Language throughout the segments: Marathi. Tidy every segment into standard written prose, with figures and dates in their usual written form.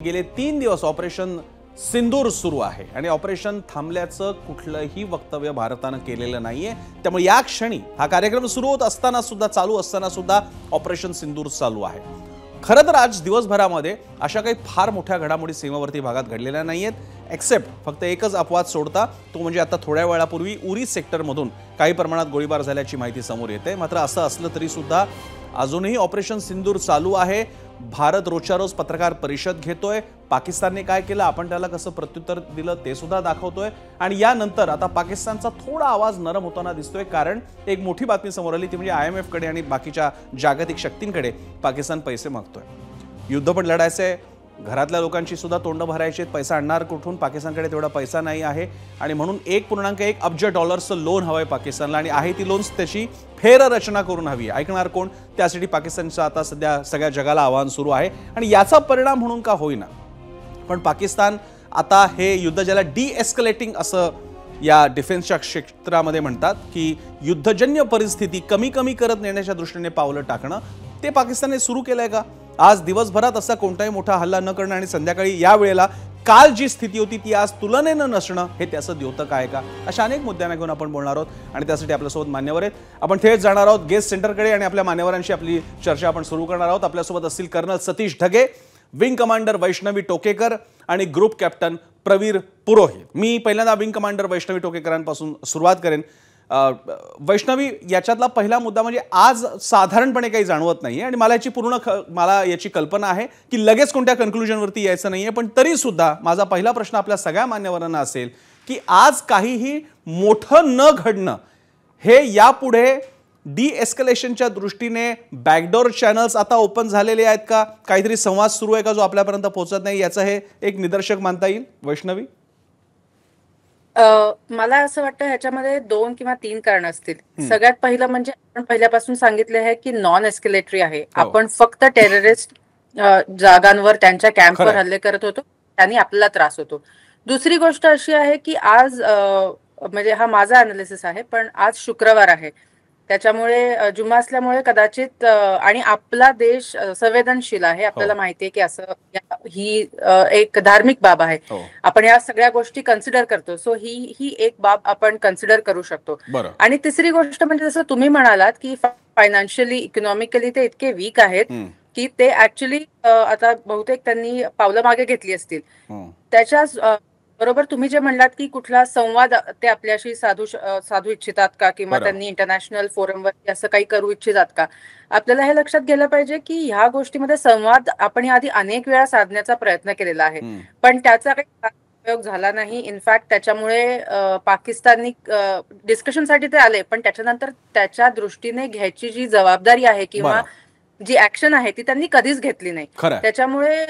गेले 3 दिवस ऑपरेशन सिंदूर सुरू आहे आणि ऑपरेशन थांबल्याचं कुठलंही वक्तव्य भारतानं केलेलं नाहीये। त्यामुळे या क्षणी हा कार्यक्रम सुरू होत असताना सुद्धा चालू असताना सुद्धा ऑपरेशन सिंदूर चालू आहे। खरं तर आज दिवसभरामध्ये अशा काही फार मोठ्या घडामोडी सीमावर्ती भागात घडलेल्या नाहीयेत एक्सेप्ट फक्त एकच अपवाद सोडता तो म्हणजे आता थोड्या वेळापूर्वी उरी सेक्टरमधून काही प्रमाणात गोळीबार झाल्याची माहिती समोर येते। मात्र असं असलं तरी सुद्धा अजूनही ऑपरेशन सिंदूर चालू आहे। भारत रोजच्या रोज पत्रकार परिषद घेतोय, पाकिस्तानने काय केलं आपण त्याला कसं प्रत्युत्तर दिलं ते सुद्धा दाखवतोय आणि यानंतर आता पाकिस्तानचा थोडा आवाज नरम होताना दिसतोय कारण एक मोठी बातमी समोर आली ती म्हणजे IMF कडे आणि बाकीच्या जागतिक शक्तींकडे पाकिस्तान पैसे मागतोय। युद्ध पण लढायचंय, घरातल्या लोकांची सुद्धा तोंड भरायची, पैसा आणणार कुठून, पाकिस्तानकडे तेवढा पैसा नाही आहे आणि म्हणून 1.1 अब्ज डॉलर्सचं लोन हवंय पाकिस्तानला आणि आहे ती लोन्स त्याची फेररचना करून हवी। ऐकणार कोण, त्यासाठी पाकिस्तानचं आता सध्या सगळ्या जगाला आव्हान सुरू आहे आणि याचा परिणाम म्हणून का होईना पण पाकिस्तान आता हे युद्ध ज्याला डिएस्केलेटिंग असं या डिफेन्सच्या क्षेत्रामध्ये म्हणतात की युद्धजन्य परिस्थिती कमी कमी करत नेण्याच्या दृष्टीने पावलं टाकणं ते पाकिस्तानने सुरू केलंय का? आज दिवसभरात असा कोणताही मोठा हल्ला न करणं आणि संध्याकाळी या वेळेला काल जी स्थिती होती ती आज तुलनेनं नसणं हे त्याचं द्योतक आहे का? अशा अनेक मुद्द्यांना घेऊन आपण बोलणार आहोत आणि त्यासाठी आपल्यासोबत मान्यवर आहेत। आपण थेट जाणार आहोत गेस्ट सेंटरकडे आणि आपल्या मान्यवरांशी आपली चर्चा आपण सुरू करणार आहोत। आपल्यासोबत असतील colonel Satish Dhage, wing commander Vaishnavi Tokekar आणि ग्रुप कॅप्टन प्रवीर पुरोहित। मी पहिल्यांदा विंग कमांडर वैष्णवी टोकेकरांपासून सुरुवात करेन। वैष्णवी, याच्यातला पहिला मुद्दा म्हणजे आज साधारणपणे काही जाणवत नाहीये आणि मला याची कल्पना आहे की लगेच कोणत्या कन्क्लुजनवरती यायचं नाहीये, पण तरी सुद्धा माझा पहिला प्रश्न आपल्या सगळ्या मान्यवरांना असेल की आज काहीही मोठं न घडणं हे यापुढे डिएस्केलेशनच्या दृष्टीने बॅकडोर चॅनल्स आता ओपन झालेले आहेत का? काहीतरी संवाद सुरू आहे का जो आपल्यापर्यंत पोहोचत नाही, याचं हे एक निदर्शक मानता येईल? वैष्णवी, मला असं वाटतं ह्याच्यामध्ये 2 किंवा 3 कारण असतील। सगळ्यात पहिलं म्हणजे आपण पहिल्यापासून सांगितले आहे की नॉन एस्केलेटरी आहे। आपण फक्त टेररिस्ट जागांवर त्यांच्या कॅम्पवर हल्ले करत होतो, त्यांनी आपल्याला त्रास होतो। दुसरी गोष्ट अशी आहे की आज म्हणजे हा माझा अनालिसिस आहे पण आज शुक्रवार आहे, त्याच्यामुळे जुम्मा असल्यामुळे कदाचित आणि आपला देश संवेदनशील आहे, आपल्याला माहितीये की असं ही एक धार्मिक बाब आहे, आपण या सगळ्या गोष्टी कन्सिडर करतो। सो ही एक बाब आपण कन्सिडर करू शकतो। आणि तिसरी गोष्ट म्हणजे जसं तुम्ही म्हणालात की फायनान्शियली इकॉनॉमिकली ते इतके वीक आहेत की ते ऍक्च्युली आता बहुतेक त्यांनी पावलं मागे घेतली असतील। त्याच्याच बरोबर तुम्ही जे म्हणलात की कुठला संवाद ते आपल्याशी साधू इच्छितात का किंवा त्यांनी इंटरनॅशनल फोरमवर असं काही करू इच्छितात का? आपल्याला हे लक्षात गेलं पाहिजे की ह्या गोष्टीमध्ये संवाद आपण याआधी अनेक वेळा साधण्याचा प्रयत्न केलेला आहे पण त्याचा काही उपयोग झाला नाही। इनफॅक्ट त्याच्यामुळे पाकिस्ताननी डिस्कशनसाठी ते आले पण त्याच्यानंतर त्याच्या दृष्टीने घ्यायची जी जबाबदारी आहे किंवा जी ऍक्शन आहे ती त्यांनी कधीच घेतली नाही। त्याच्यामुळे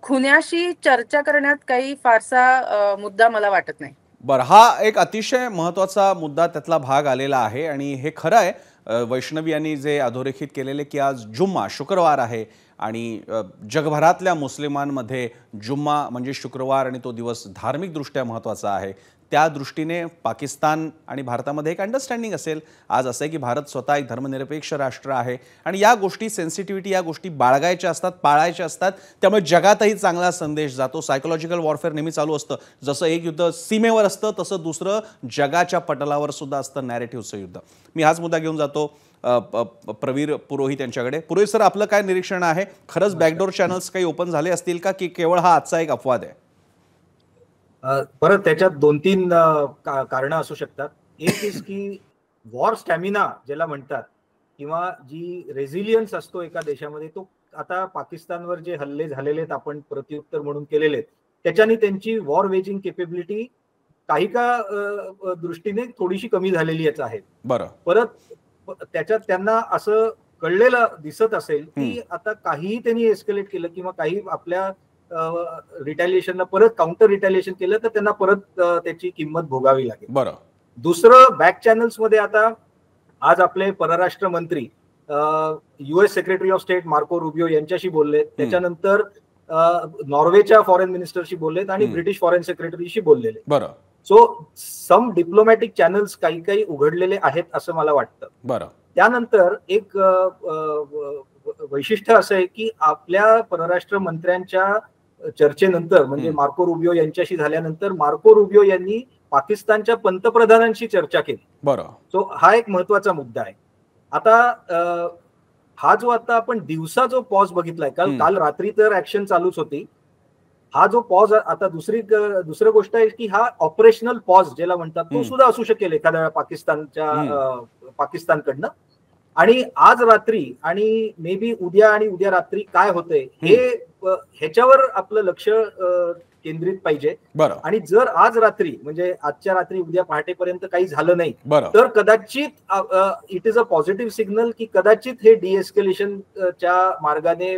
खुन्याशी चर्चा करण्यात काही फारसा मुद्दा मला वाटत नाही। बरं, हा एक अतिशय महत्त्वाचा मुद्दा त्यातला भाग आलेला आहे आणि हे खरं आहे वैष्णवी यांनी जे अधोरेखित केलेले की आज जुम्मा शुक्रवार आहे आणि जगभरातल्या मुस्लिमांमध्ये जुम्मा म्हणजे शुक्रवार आणि तो दिवस धार्मिकदृष्ट्या महत्त्वाचा आहे। त्या दृष्टीने पाकिस्तान आणि भारतामध्ये एक अंडरस्टँडिंग असेल आज असं आहे की भारत स्वतः एक धर्मनिरपेक्ष राष्ट्र आहे आणि या गोष्टी सेन्सिटिव्हिटी या गोष्टी बाळगायच्या असतात, पाळायच्या असतात, त्यामुळे जगातही चांगला संदेश जातो। सायकोलॉजिकल वॉरफेअर नेहमी चालू असतं, जसं एक युद्ध सीमेवर असतं तसं दुसरं जगाच्या पटलावर सुद्धा असतं, नॅरेटिव्हचं युद्ध। मी हाच मुद्दा घेऊन जातो प्रवीर पुरोहित यांच्याकडे। पुरोहित सर, आपलं काय निरीक्षण आहे? खरंच बॅकडोर चॅनल्स काही ओपन झाले असतील का की केवळ हा आजचा एक अपवाद आहे? परत त्याच्यात 2-3 कारण असू शकतात। एक इज की वॉर स्टॅमिना ज्याला म्हणतात किंवा जी रेझिलियन्स असतो एका देशामध्ये, तो आता पाकिस्तानवर जे हल्ले झालेले आहेत आपण प्रत्युत्तर म्हणून केलेले आहेत त्याच्याने त्यांची वॉर वेजिंग केपेबिलिटी काही का दृष्टीने थोडीशी कमी झालेली आहे। परत त्याच्यात त्यांना असं कळलेलं दिसत असेल की आता काहीही त्यांनी एस्केलेट केलं किंवा काही आपल्या रिटॅलिएशनला परत काउंटर रिटॅलिएशन केलं तर त्यांना परत त्याची किंमत भोगावी लागेल। दुसरं, बॅक चॅनल्स मध्ये आता आज आपले परराष्ट्र मंत्री US secretary of state Marco Rubio यांच्याशी बोलले, त्याच्यानंतर नॉर्वेच्या फॉरेन मिनिस्टरशी बोललेत आणि ब्रिटिश फॉरेन सेक्रेटरीशी बोललेले। सो सम डिप्लोमॅटिक चॅनल्स काही उघडलेले आहेत असं मला वाटतं। त्यानंतर एक वैशिष्ट्य असं आहे की आपल्या परराष्ट्र मंत्र्यांच्या चर्चेनंतर म्हणजे मार्को रुबियो यांच्याशी झाल्यानंतर मार्को रुबियो यांनी पाकिस्तानच्या पंतप्रधानांशी चर्चा केली. बरं. सो हा एक महत्वाचा मुद्दा आहे. आता हा जो आता आपण दिवसा जो पॉज बघितलाय, काल रात्री तर ऍक्शन चालूच होती. हा जो पॉज आता दुसरी गोष्ट आहे की हा ऑपरेशनल पॉज ज्याला म्हणतात तो सुद्धा असू शकेल एखाद्या पाकिस्तानकडनं. आणि आज रात्री आणि मे बी उद्या रात्री काय होतंय ह्याच्यावर आपलं लक्ष केंद्रित पाहिजे. आणि जर आज रात्री म्हणजे आजच्या रात्री उद्या पहाटेपर्यंत काही झालं नाही तर कदाचित it is a positive signal की कदाचित हे डिएस्केलेशनच्या मार्गाने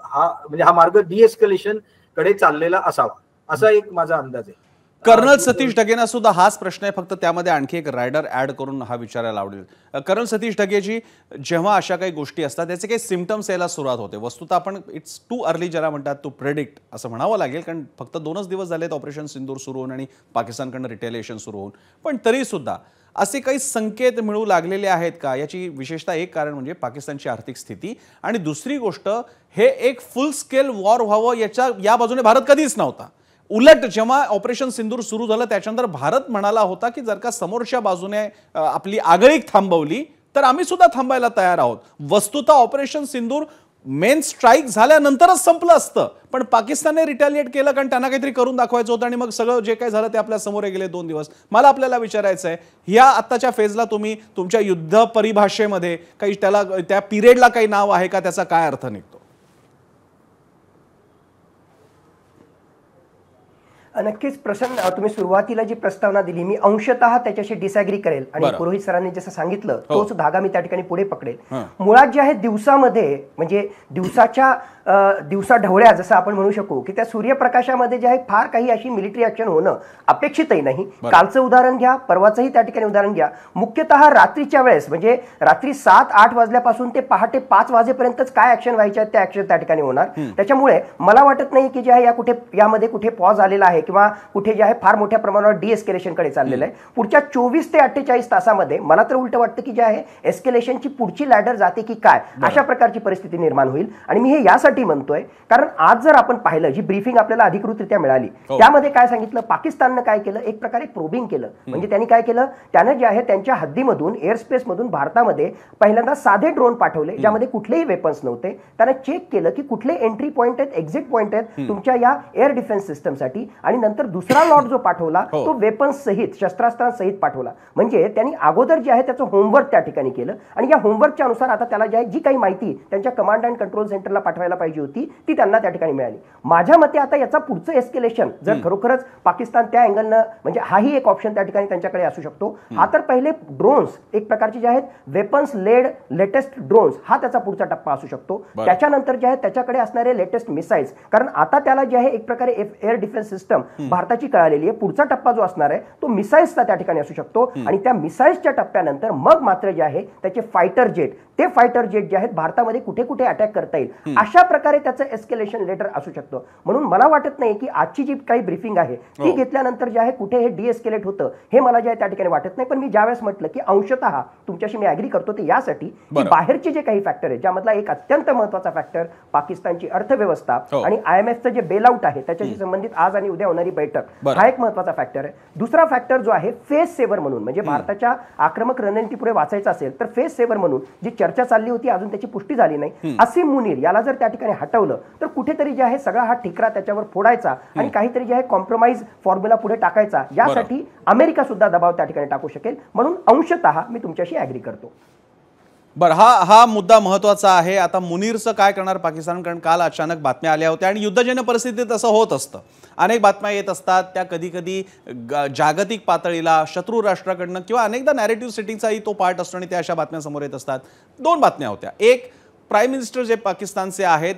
हा मार्ग डिएस्केलेशन कडे चाललेला असावा, असा एक माझा अंदाज आहे. कर्नल सतीश ढगेंना सुद्धा हाच प्रश्न आहे, फक्त त्यामध्ये आणखी एक रायडर ऍड करून हा विचारायला आवडेल. कर्नल सतीश ढगेजी, जेव्हा अशा काही गोष्टी असतात त्याचे काही सिम्पटम्स यायला सुरुवात होते, वस्तुतः आपण इट्स टू अर्ली ज्याला म्हणतात टू प्रेडिक्ट असं म्हणावं लागेल, कारण फक्त 2च दिवस झालेत ऑपरेशन सिंदूर सुरू होऊन आणि पाकिस्तानकडनं रिटेलिएशन सुरू होऊन. पण तरी सुद्धा असे काही संकेत मिळू लागलेले आहेत का? याची विशेषतः एक कारण म्हणजे पाकिस्तानची आर्थिक स्थिती, आणि दुसरी गोष्ट हे एक फुल स्केल वॉर व्हावं या बाजूने भारत कधीच नव्हता. उलट जेव्हा ऑपरेशन सिंदूर सुरू झालं त्याच्यानंतर भारत म्हणाला होता की जर का समोरच्या बाजूने आपली आगळीक थांबवली तर आम्ही सुद्धा थांबायला तयार आहोत. वस्तुतः ऑपरेशन सिंदूर मेन स्ट्राईक झाल्यानंतरच संपलं असतं, पण पाकिस्तानने रिटॅलिएट केलं कारण त्यांना काहीतरी करून दाखवायचं होतं आणि मग सगळं जे काही झालं ते आपल्या समोर गेले 2 दिवस. मला आपल्याला विचारायचं आहे, या आत्ताच्या फेजला तुम्ही तुमच्या युद्ध परिभाषेमध्ये काही त्या पिरियडला काही नाव आहे का? त्याचा काय अर्थ निघतो? नक्कीच प्रसन्न, तुम्ही सुरुवातीला जी प्रस्तावना दिली मी अंशतः त्याच्याशी डिसॅग्री करेल आणि पुरोहित सरांनी जसं सांगितलं तोच धागा मी त्या ठिकाणी पुढे पकडेल. मुळात जे आहे दिवसामध्ये म्हणजे दिवसा ढवळ्या जसं आपण म्हणू शकू की त्या सूर्यप्रकाशामध्ये जे आहे फार काही अशी मिलिटरी ऍक्शन होणं अपेक्षितही नाही. कालचं उदाहरण घ्या, परवाचंही त्या ठिकाणी उदाहरण घ्या. मुख्यतः रात्रीच्या वेळेस म्हणजे रात्री 7-8 वाजल्यापासून ते पहाटे 5 वाजेपर्यंतच काय ऍक्शन व्हायच्या त्या ऍक्शन त्या ठिकाणी होणार. त्याच्यामुळे मला वाटत नाही की जे आहे यामध्ये कुठे पॉज आलेला आहे किंवा कुठे जे आहे फार मोठ्या प्रमाणावर डिएस्केलेशनकडे चाललेलं आहे. पुढच्या 24 ते 48 तासामध्ये मला तर उलट वाटतं की जे आहे एस्केलेशनची पुढची लॅडर जाते की काय, अशा प्रकारची परिस्थिती निर्माण होईल. आणि मी हे यासाठी म्हणतोय कारण आज जर आपण पाहिलं जी ब्रीफिंग आपल्याला अधिकृतरित्या मिळाली त्यामध्ये काय सांगितलं, पाकिस्ताननं काय केलं, एक प्रकारे प्रोबिंग केलं. म्हणजे त्यांनी काय केलं, त्यानं जे आहे त्यांच्या हद्दीमधून एअर स्पेस मधून भारतामध्ये पहिल्यांदा साधे ड्रोन पाठवले ज्यामध्ये कुठलेही वेपन्स नव्हते. त्यानं चेक केलं की कुठले एंट्री पॉइंट आहेत, एक्झिट पॉइंट आहेत तुमच्या या एअर डिफेन्स सिस्टमसाठी. आणि नंतर दुसरा लॉट जो पाठवला तो वेपन्स सहित शस्त्रास्त्रांसहित पाठवला. म्हणजे त्यांनी अगोदर जे आहे त्याचं होमवर्क त्या ठिकाणी केलं आणि या होमवर्कच्या अनुसार आता त्याला जे आहे जी काही माहिती त्यांच्या कमांड अँड कंट्रोल सेंटरला पाठवायला पाहिजे होती ती त्यांना त्या ठिकाणी मिळाली. माझ्या मते आता याचा पुढचं एस्केलेशन जर खरोखरच पाकिस्तान त्या अँगलनं म्हणजे हाही एक ऑप्शन त्या ठिकाणी त्यांच्याकडे असू शकतो. हा तर पहिले ड्रोन्स एक प्रकारचे जे आहेत वेपन्स लेड लेटेस्ट ड्रोन्स हा त्याचा पुढचा टप्पा असू शकतो. त्याच्यानंतर जे आहे त्याच्याकडे असणारे लेटेस्ट मिसाईल्स, कारण आता त्याला जे आहे एक प्रकारे एअर डिफेन्स सिस्टम भारताची कळालेली आहे. पुढचा टप्पा जो असणार आहे तो मिसाईल्सचा त्या ठिकाणी असू शकतो. आणि त्या मिसाईल्सच्या टप्प्यानंतर मग मात्र जे आहे त्याचे फायटर जेट जे आहेत भारतामध्ये कुठे कुठे अटॅक करता येईल अशा प्रकारे त्याचं एस्केलेशन लेटर असू शकतं. म्हणून मला वाटत नाही की आजची जी काही ब्रीफिंग आहे ती घेतल्यानंतर जे आहे कुठे हे डिएस्केलेट होतं हे मला जे आहे त्या ठिकाणी वाटत नाही. पण मी ज्यावेळेस म्हटलं की अंशतः तुमच्याशी मी ऍग्री करतो ते यासाठी की बाहेरचे जे काही फॅक्टर आहेत ज्यामधला एक अत्यंत महत्वाचा फॅक्टर पाकिस्तानची अर्थव्यवस्था आणि IMFचं जे बेलआउट आहे त्याच्याशी संबंधित आज आणि उद्या होणारी बैठक हा एक महत्वाचा फॅक्टर आहे. दुसरा फॅक्टर जो आहे फेस सेव्हर म्हणून म्हणजे भारताच्या आक्रमक रणनीतीपुढे वाचायचं असेल तर फेस सेव्हर म्हणून जी चर्चा चालली होती अजून त्याची पुष्टी झाली नाही. असीम मुनीर याला जर त्या ठिकाणी हटवलं तर कुठेतरी जे आहे सगळा हा ठिकरा त्याच्यावर फोडायचा आणि काहीतरी जे आहे कॉम्प्रोमाइज फॉर्म्युला पुढे टाकायचा यासाठी अमेरिका सुद्धा दबाव त्या ठिकाणी टाकू शकेल. म्हणून अंशतः मी तुमच्याशी ऍग्री करतो. बरं, हा मुद्दा महत्वाचा आहे. आता मुनीरचं काय करणार पाकिस्तान, कारण काल अचानक बातम्या आल्या होत्या आणि युद्धजन्य परिस्थितीत असं होत असतं. अनेक बातम्या येत असतात त्या कधी कधी जागतिक पातळीला शत्रू राष्ट्राकडनं किंवा अनेकदा नॅरेटिव्ह सेटिंगचाही तो पार्ट असतो आणि त्या अशा बातम्या समोर येत असतात. 2 बातम्या होत्या. एक, प्राईम मिनिस्टर जे पाकिस्तानचे आहेत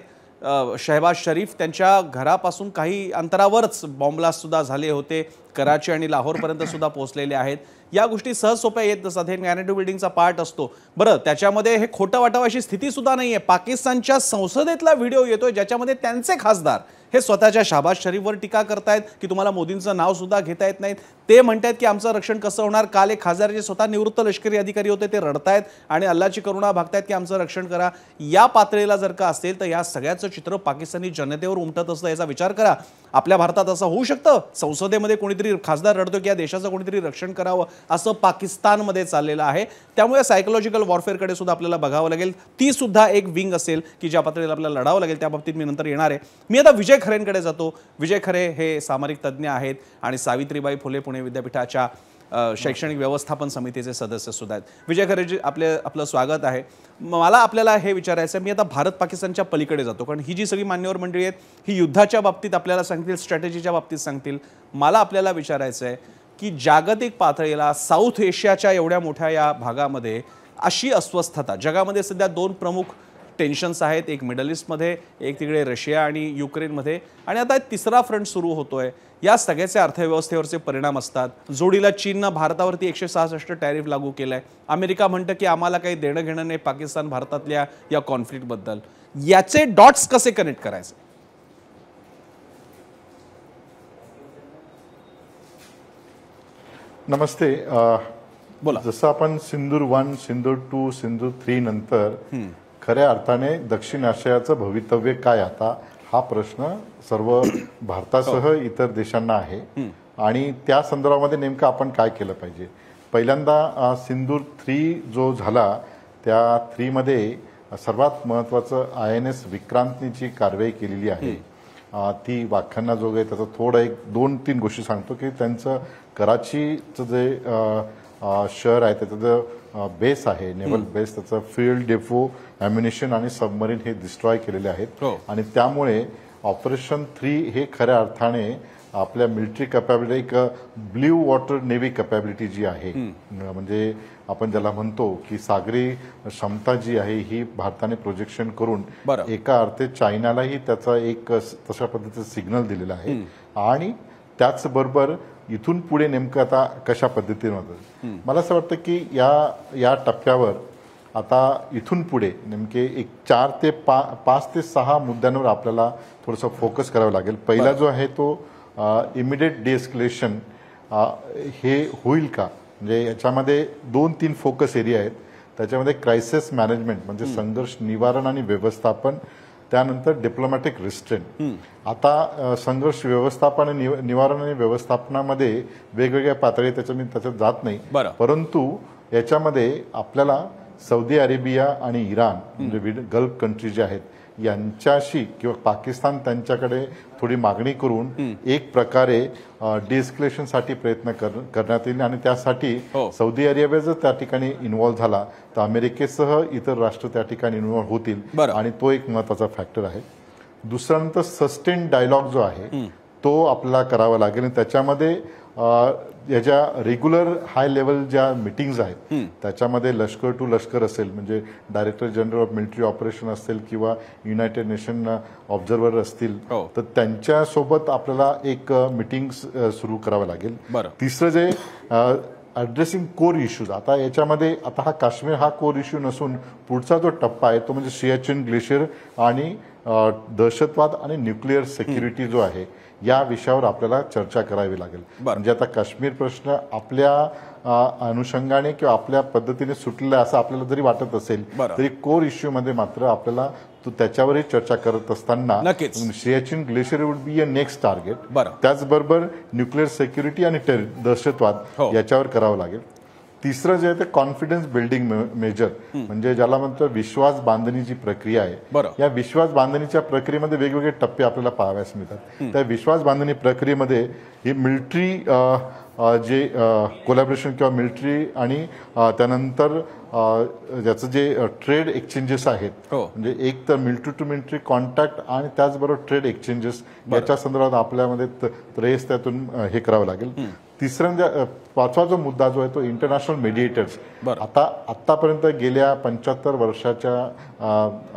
शहबाज शरीफ त्यांच्या घरापासून काही अंतरावरच बॉम्बलास्ट सुद्धा झाले होते. कराची आणि लाहोरपर्यंत सुद्धा पोहोचलेले आहेत. या गोष्टी सहज सोप्या येत नसतात. हे नॅरेटिव्ह बिल्डिंगचा पार्ट असतो. बरं, त्याच्यामध्ये हे खोटं वाटावं अशी स्थिती सुद्धा नाही आहे. पाकिस्तानच्या संसदेतला व्हिडिओ येतोय ज्याच्यामध्ये त्यांचे खासदार हे स्वतःच्या शहबाज शरीफवर टीका करतायत की तुम्हाला मोदींचं नाव सुद्धा घेता येत नाहीत. ते म्हणतात की आमचं रक्षण कसं होणार. काल एक खासदार जे स्वतः निवृत्त लष्करी अधिकारी होते ते रडतायत आणि अल्लाची करुणा भागतायत की आमचं रक्षण करा. या पातळीला जर का असेल तर या सगळ्याचं चित्र पाकिस्तानी जनतेवर उमटत असतं. याचा विचार करा. आपल्या भारतात असं होऊ शकतं, संसदेमध्ये कोणीतरी खासदार रडतो की या देशाचं कोणीतरी रक्षण करावं, असं पाकिस्तानमध्ये चाललेलं आहे. त्यामुळे सायकोलॉजिकल वॉरफेअरकडे सुद्धा आपल्याला बघावं लागेल. ती सुद्धा एक विंग असेल की ज्या पातळीला आपल्याला लढावं लागेल. त्या बाबतीत मी नंतर येणार आहे. मी आता विजय खरेंकडे जातो. विजय खरे हे सामरिक तज्ज्ञ आहेत आणि सावित्रीबाई फुले पुणे विद्यापीठाच्या शैक्षणिक व्यवस्थापन समितीचे सदस्य सुद्धा आहेत. विजय खरेजी आपलं स्वागत आहे. मला आपल्याला हे विचारायचं आहे, मी आता भारत पाकिस्तानच्या पलीकडे जातो, कारण ही जी सगळी मान्यवर मंडळी आहेत ही युद्धाच्या बाबतीत आपल्याला सांगतील, स्ट्रॅटेजीच्या बाबतीत सांगतील. मला आपल्याला विचारायचं आहे की जागतिक पातळीला साऊथ एशियाच्या एवढ्या मोठ्या या भागामध्ये अशी अस्वस्थता, जगामध्ये सध्या दोन प्रमुख टेन्शन्स आहेत, एक मिडल ईस्टमध्ये, एक तिकडे रशिया आणि युक्रेनमध्ये, आणि आता तिसरा फ्रंट सुरू होतोय. या सगळ्याचे अर्थव्यवस्थेवरचे परिणाम असतात. जोडीला चीननं भारतावरती 166 टॅरिफ लागू केलंय. अमेरिका म्हणतं की आम्हाला काही देणं घेणं नाही पाकिस्तान भारतातल्या या कॉन्फ्लिक्टबद्दल. याचे डॉट्स कसे कनेक्ट करायचे? नमस्ते. बोला. जसं आपण सिंदूर 1, सिंदूर 2, सिंदूर 3 नंतर खऱ्या अर्थाने दक्षिण आशियाचं भवितव्य काय आता हा प्रश्न सर्व भारतासह इतर देशांना आहे आणि त्या संदर्भामध्ये नेमकं आपण काय केलं पाहिजे. पहिल्यांदा सिंदूर 3 जो झाला त्या 3 मध्ये सर्वात महत्त्वाचं INS विक्रांतनी जी कारवाई केलेली आहे ती वाखाणण्याजोगं आहे. त्याचं थोडं एक 2-3 गोष्टी सांगतो की त्यांचं कराचीचं जे शहर आहे त्याचं जो बेस आहे, नेव्हल बेस, त्याचं फील्ड डेपो, ॲम्युनिशन आणि सबमरीन हे डिस्ट्रॉय केलेले आहेत. आणि त्यामुळे ऑपरेशन 3 हे खऱ्या अर्थाने आपल्या मिलिटरी कॅपॅबिलिटी, एक ब्ल्यू वॉटर नेव्ही कॅपॅबिलिटी जी आहे, म्हणजे आपण ज्याला म्हणतो की सागरी क्षमता जी आहे ही भारताने प्रोजेक्शन करून एका अर्थी चायनालाही त्याचा एक तशा पद्धतीचं सिग्नल दिलेला आहे. आणि त्याचबरोबर इथून पुढे नेमकं आता कशा पद्धतीने होतं, मला असं वाटतं की या टप्प्यावर आता इथून पुढे नेमके एक 4 ते 5 ते 6 मुद्द्यांवर आपल्याला थोडंसं फोकस करावं लागेल. पहिला जो आहे तो इमिडिएट डिएस्केलेशन हे होईल का, म्हणजे याच्यामध्ये 2-3 फोकस एरिया आहेत. त्याच्यामध्ये क्रायसिस मॅनेजमेंट म्हणजे संघर्ष निवारण आणि व्यवस्थापन, त्यानंतर डिप्लोमॅटिक रिस्ट्रेंट. आता संघर्ष व्यवस्थापन, निवारण आणि व्यवस्थापनामध्ये वेगवेगळ्या पातळी त्याच्यात जात नाही, परंतु याच्यामध्ये आपल्याला सौदी अरेबिया आणि इराण म्हणजे गल्फ कंट्री जे आहेत यांच्याशी किंवा पाकिस्तान त्यांच्याकडे थोडी मागणी करून एक प्रकारे डिएस्केलेशनसाठी प्रयत्न करण्यात येईल. आणि त्यासाठी सौदी अरेबिया जर त्या ठिकाणी इन्व्हॉल्व्ह झाला तर अमेरिकेसह इतर राष्ट्र त्या ठिकाणी इन्व्हॉल्व्ह होतील आणि तो एक महत्त्वाचा फॅक्टर आहे. दुसऱ्यानंतर सस्टेन डायलॉग जो आहे तो आपल्याला करावा लागेल. त्याच्यामध्ये याच्या रेग्युलर हाय लेवल ज्या मीटिंग्ज आहेत त्याच्यामध्ये लष्कर टू लष्कर असेल, म्हणजे director general of military operation असेल किंवा युनायटेड नेशन ऑब्झर्व्हर असतील, तर त्यांच्यासोबत आपल्याला एक मीटिंग सुरू करावं लागेल. तिसरं जे ॲड्रेसिंग कोर इश्यूज, आता याच्यामध्ये आता हा काश्मीर हा कोर इश्यू नसून पुढचा जो टप्पा आहे तो म्हणजे सियाचिन ग्लेशियर आणि दहशतवाद आणि न्यूक्लिअर सिक्युरिटी जो आहे या विषयावर आपल्याला चर्चा करावी लागेल. म्हणजे आता काश्मीर प्रश्न आपल्या अनुषंगाने किंवा आपल्या पद्धतीने सुटलेला असं आपल्याला जरी वाटत असेल तरी कोर इश्यू मध्ये मात्र आपल्याला त्याच्यावरही चर्चा करत असताना Siachen glacier would be a next target. त्याचबरोबर न्यूक्लिअर सिक्युरिटी आणि दहशतवाद याच्यावर करावं लागेल. तिसरं जे आहे ते कॉन्फिडन्स बिल्डिंग मेजर, म्हणजे ज्याला म्हणतो विश्वास बांधणी जी प्रक्रिया आहे, या विश्वास बांधणीच्या प्रक्रियेमध्ये वेगवेगळे टप्पे आपल्याला पाहाव्यास मिळतात. त्या विश्वास बांधणी प्रक्रियेमध्ये ही मिलिटरी जे कोलॅबोरेशन किंवा मिलिटरी आणि त्यानंतर ज्याचं जे ट्रेड एक्सचेंजेस आहेत, म्हणजे एक तर मिलिटरी टू मिलिटरी कॉन्टॅक्ट आणि त्याचबरोबर ट्रेड एक्सचेंजेस याच्या संदर्भात आपल्यामध्ये प्रयत्न त्यातून हे करावं लागेल. तिसऱ्या 5वा जो मुद्दा जो आहे तो इंटरनॅशनल मेडिएटर्स. आतापर्यंत गेल्या 75 वर्षाच्या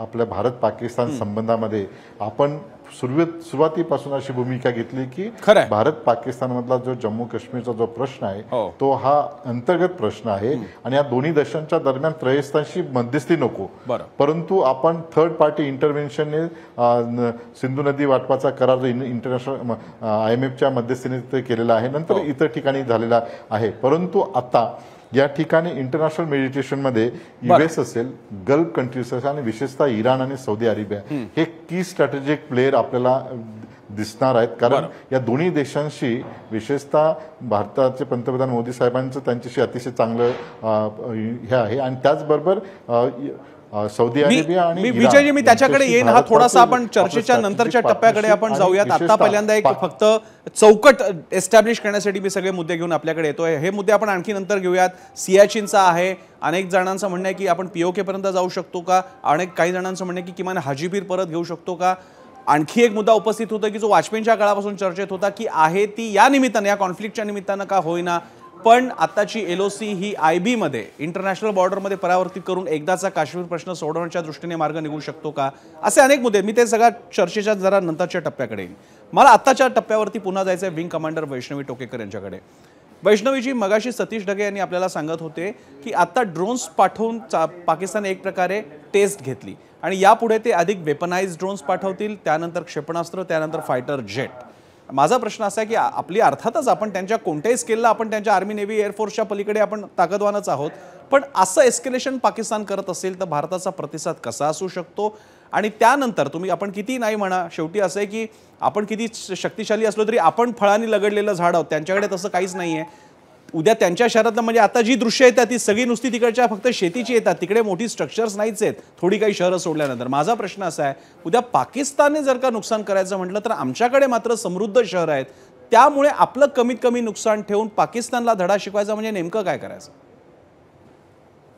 आपल्या भारत पाकिस्तान संबंधामध्ये आपण सुरुवातीपासून अशी भूमिका घेतली की खरंय. भारत पाकिस्तानमधला जो जम्मू काश्मीरचा जो प्रश्न आहे हो. तो हा अंतर्गत प्रश्न आहे आणि या दोन्ही देशांच्या दरम्यान त्रयस्थांशी मध्यस्थी नको, बरं. परंतु आपण थर्ड पार्टी इंटरव्हेन्शनने सिंधू नदी वाटपाचा करार इंटरनॅशनल IMFच्या मध्यस्थीने ते केलेला आहे, नंतर इतर ठिकाणी झालेला आहे. परंतु आता या ठिकाणी इंटरनॅशनल मेडिटेशनमध्ये US असेल, गल्फ कंट्रीज असेल आणि विशेषतः इराण आणि सौदी अरेबिया हे की स्ट्रॅटेजिक प्लेयर आपल्याला दिसणार आहेत. कारण या दोन्ही देशांशी विशेषतः भारताचे पंतप्रधान मोदी साहेबांचं त्यांच्याशी अतिशय चांगलं हे आहे आणि त्याचबरोबर सौदी अरेबिया आणि विजयजी मी त्याच्याकडे येईन. हा थोडासा आपण चर्चेच्या नंतरच्या टप्प्याकडे आपण जाऊयात. आता पहिल्यांदा एक फक्त चौकट एस्टॅब्लिश करण्यासाठी मी सगळे मुद्दे घेऊन आपल्याकडे येतोय. हे मुद्दे आपण आणखी नंतर घेऊयात. सियाचीनचा आहे, अनेक जणांचं म्हणणं आहे की आपण POK पर्यंत जाऊ शकतो का, काही जणांचं म्हणणं आहे की किमान हाजीपीर परत घेऊ शकतो का. आणखी एक मुद्दा उपस्थित होता की जो वाजपेयींच्या काळापासून चर्चेत होता की आहे ती या निमित्तानं, या कॉन्फ्लिक्टच्या निमित्तानं का होईना, पण आताची LOC ही IB मध्ये इंटरनॅशनल बॉर्डरमध्ये परावर्तित करून एकदाचा काश्मीर प्रश्न सोडवण्याच्या दृष्टीने मार्ग निघू शकतो का, असे अनेक मुद्दे. मी ते सगळ्या चर्चेच्या जरा नंतरच्या टप्प्याकडे येईन. मला आत्ताच्या टप्प्यावरती पुन्हा जायचं आहे विंग कमांडर वैष्णवी टोकेकर यांच्याकडे. वैष्णवीजी, मगाशी सतीश ढगे यांनी आपल्याला सांगत होते की आता ड्रोन्स पाठवून पाकिस्तान एक प्रकारे टेस्ट घेतली आणि यापुढे ते अधिक वेपनाइज्ड ड्रोन्स पाठवतील, त्यानंतर क्षेपणास्त्र, त्यानंतर फायटर जेट. माझा प्रश्न असा आहे की आपली अर्थातच आपण त्यांच्या कोणत्याही स्केलला आपण त्यांच्या आर्मी नेव्ही एअरफोर्सच्या पलीकडे आपण ताकदवानच आहोत, पण असं एस्केलेशन पाकिस्तान करत असेल तर भारताचा प्रतिसाद कसा असू शकतो. आणि त्यानंतर तुम्ही आपण किती नाही म्हणा, शेवटी असं आहे की आपण किती शक्तिशाली असलो तरी आपण फळांनी लगडलेलं झाड आहोत, त्यांच्याकडे तसं काहीच नाही आहे. उद्या त्यांच्या शहरातलं म्हणजे आता जी दृश्य येतात ती सगळी नुसती तिकडच्या फक्त शेतीची येतात, तिकडे मोठी स्ट्रक्चर्स नाहीच आहेत थोडी काही शहरं सोडल्यानंतर. माझा प्रश्न असा आहे, उद्या पाकिस्तानने जर का नुकसान करायचं म्हटलं तर आमच्याकडे मात्र समृद्ध शहर आहेत, त्यामुळे आपलं कमीत कमी नुकसान ठेवून पाकिस्तानला धडा शिकवायचा म्हणजे नेमकं काय करायचं.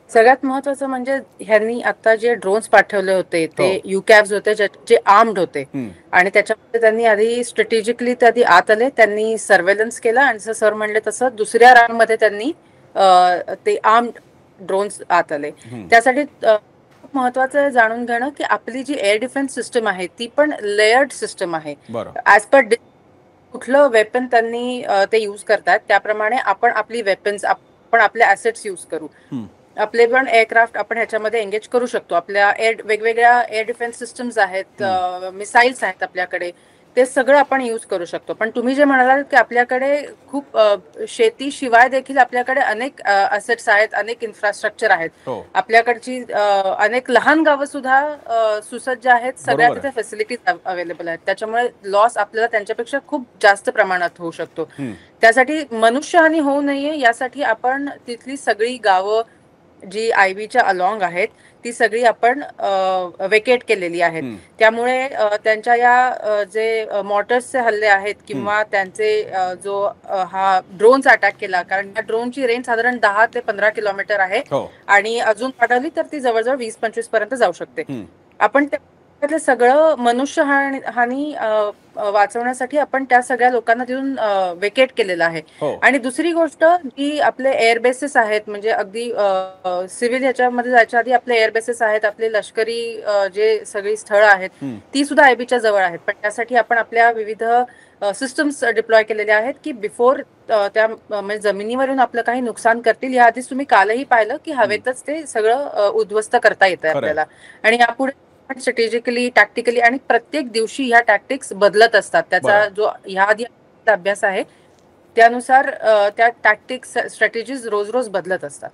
सगळ्यात महत्वाचं म्हणजे ह्यांनी आता जे ड्रोन्स पाठवले होते ते UCAVs होते जे आर्म्ड होते आणि त्याच्यामध्ये त्यांनी आधी स्ट्रॅटेजिकली आधी आत आले, त्यांनी सर्वेलन्स केला आणि जसं सर म्हणले तसं दुसऱ्या राउंड मध्ये त्यांनी ते आर्म्ड ड्रोन्स आत आले. त्यासाठी खूप महत्वाचं जाणून घेणं की आपली जी एअर डिफेन्स सिस्टम आहे ती पण लेयर्ड सिस्टम आहे. ऍज पर कुठलं वेपन त्यांनी ते यूज करतात त्याप्रमाणे आपण आपली वेपन्स, आपण आपले ऍसेट्स यूज करू. आपले पण एअरक्राफ्ट आपण ह्याच्यामध्ये एंगेज करू शकतो. आपल्या वेगवेगळ्या एअर डिफेन्स सिस्टम्स आहेत, मिसाईल्स आहेत आपल्याकडे, ते सगळं आपण यूज करू शकतो. पण तुम्ही जे म्हणालात की आपल्याकडे खूप शेतीशिवाय देखील आपल्याकडे अनेक असेट्स आहेत, अनेक इन्फ्रास्ट्रक्चर आहेत. आपल्याकडची अनेक लहान गावं सुद्धा सुसज्ज आहेत, सगळ्या तिथे फॅसिलिटीज अवेलेबल आहेत. त्याच्यामुळे लॉस आपल्याला त्यांच्यापेक्षा खूप जास्त प्रमाणात होऊ शकतो. त्यासाठी मनुष्यहानी होऊ नये यासाठी आपण तिथली सगळी गावं जी IBच्या अलॉंग आहेत ती सगळी आपण वेकेट केलेली आहेत. त्यामुळे त्यांच्या या जे मॉर्टर्सचे हल्ले आहेत किंवा त्यांचे जो हा ड्रोनचा अटॅक केला, कारण या ड्रोनची रेंज साधारण 10 ते 15 किलोमीटर आहे आणि अजून वाढवली तर ती जवळजवळ 20-25 पर्यंत जाऊ शकते. आपण त्यातलं सगळं मनुष्यहानी वाचवण्यासाठी आपण त्या सगळ्या लोकांना तिथून वेकेट केलेलं आहे. आणि दुसरी गोष्ट जी आपले एअर बेसेस आहेत, म्हणजे अगदी सिव्हिल ह्याच्यामध्ये जायच्या आधी आपले एअर बेसेस आहेत, आपले लष्करी जे सगळी स्थळं आहेत ती सुद्धा IBच्या जवळ आहेत. पण त्यासाठी आपण आपल्या विविध सिस्टम्स डिप्लॉय केलेले आहेत की बिफोर त्या म्हणजे जमिनीवरून आपलं काही नुकसान करतील याआधीच तुम्ही कालही पाहिलं की हवेतच ते सगळं उद्ध्वस्त करता येतं आपल्याला. आणि यापुढे स्ट्रॅटेजिकली, टॅक्टिकली आणि प्रत्येक दिवशी ह्या टॅक्टिक्स बदलत असतात. त्याचा जो ह्या आधी अभ्यास आहे त्यानुसार त्या टॅक्टिक्स, स्ट्रॅटेजीज रोज रोज बदलत असतात.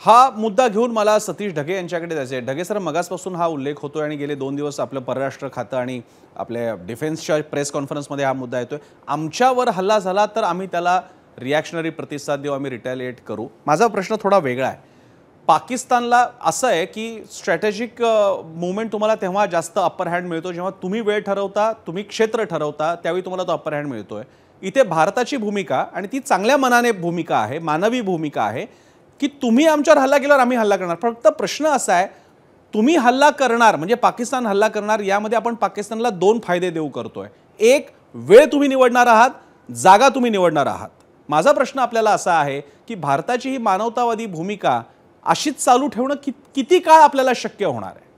हा मुद्दा घेऊन मला सतीश ढगे यांच्याकडे जायचं आहे. ढगे सर, मगासपासून हा उल्लेख होतोय आणि गेले 2 दिवस आपलं परराष्ट्र खातं आणि आपल्या डिफेन्सच्या प्रेस कॉन्फरन्समध्ये हा मुद्दा येतोय. आमच्यावर हल्ला झाला तर आम्ही त्याला रिॲक्शनरी प्रतिसाद देऊ, आम्ही रिटॅलिएट करू. माझा प्रश्न थोडा वेगळा आहे. पाकिस्तानला असं आहे की स्ट्रॅटेजिक मुवमेंट तुम्हाला तेव्हा जास्त अप्पर हँड मिळतो जेव्हा तुम्ही वेळ ठरवता, तुम्ही क्षेत्र ठरवता, त्यावेळी तुम्हाला तो अप्पर हँड मिळतोय. इथे भारताची भूमिका, आणि ती चांगल्या मनाने भूमिका आहे, मानवी भूमिका आहे, की तुम्ही आमच्यावर हल्ला केल्यावर आम्ही हल्ला करणार. फक्त प्रश्न असा आहे, तुम्ही हल्ला करणार म्हणजे पाकिस्तान हल्ला करणार, यामध्ये आपण पाकिस्तानला 2 फायदे देऊ करतोय. एक, वेळ तुम्ही निवडणार आहात, जागा तुम्ही निवडणार आहात. माझा प्रश्न आपल्याला असा आहे की भारताची ही मानवतावादी भूमिका अशीच चालू ठेवणं किती काळ आपल्याला शक्य होणार आहे.